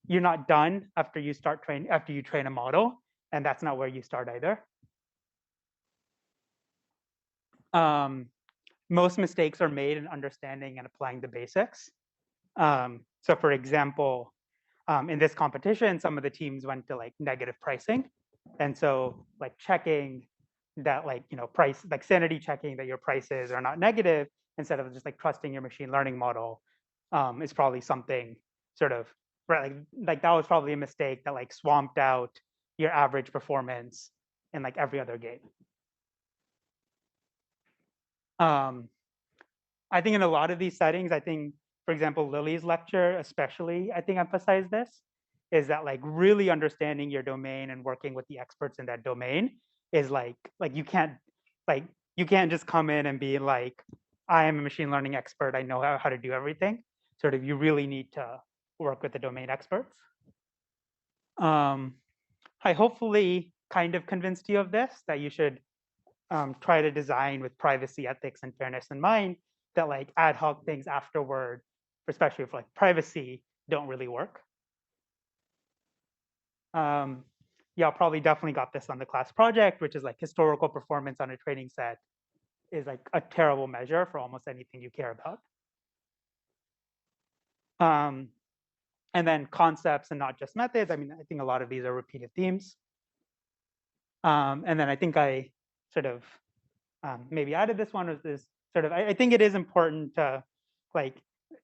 you're not done after you train a model, and that's not where you start either. Most mistakes are made in understanding and applying the basics. So for example, in this competition, some of the teams went to like negative pricing. And so like checking that like, price, like sanity checking that your prices are not negative instead of just like trusting your machine learning model is probably something sort of, right, like that was probably a mistake that like swamped out your average performance in like every other game. Um, I think in a lot of these settings, I think, for example, Lily's lecture, especially, I think emphasized this, is that like really understanding your domain and working with the experts in that domain is like like you can't just come in and be like, I am a machine learning expert, I know how to do everything. Sort of you really need to work with the domain experts. I hopefully kind of convinced you of this, that you should try to design with privacy, ethics, and fairness in mind, that like ad hoc things afterward, especially for like privacy, don't really work. Y'all probably definitely got this on the class project, which is like historical performance on a training set is like a terrible measure for almost anything you care about. And then concepts and not just methods. I mean, I think a lot of these are repeated themes. And then I think I sort of maybe added this one, was this sort of, I think it is important to like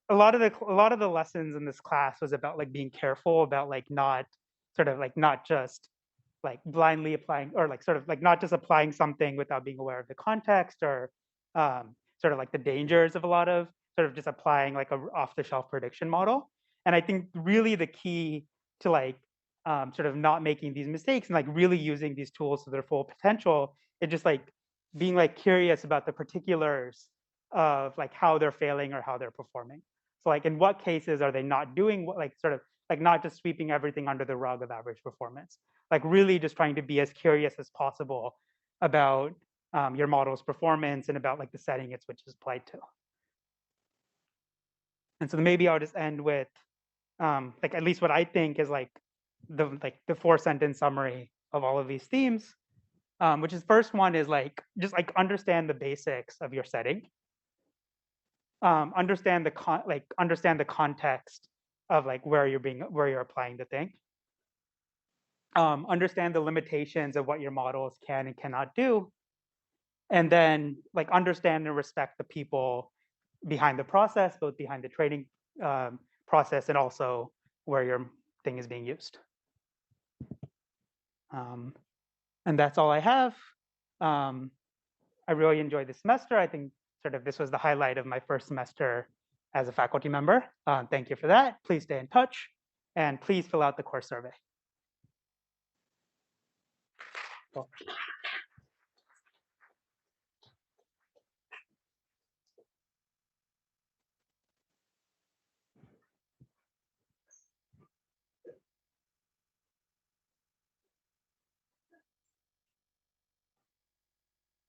a lot of the lessons in this class was about like being careful about like not sort of like not just like blindly applying, or like sort of like not just applying something without being aware of the context, or sort of like the dangers of a lot of sort of just applying like a off the shelf prediction model. And I think really the key to like sort of not making these mistakes and like really using these tools to their full potential is just like being like curious about the particulars of like how they're failing or how they're performing. So like in what cases are they not doing what, like sort of like not just sweeping everything under the rug of average performance, like really just trying to be as curious as possible about your model's performance and about like the setting it's which is applied to. And so maybe I'll just end with like at least what I think is like the 4-sentence summary of all of these themes. Which is first one is like just like understand the basics of your setting. Understand the context of like where you're applying the thing. Understand the limitations of what your models can and cannot do, and then like understand and respect the people behind the process, both behind the training process and also where your thing is being used. And that's all I have. I really enjoyed this semester. I think sort of this was the highlight of my first semester as a faculty member. Thank you for that. Please stay in touch, and please fill out the course survey. Well,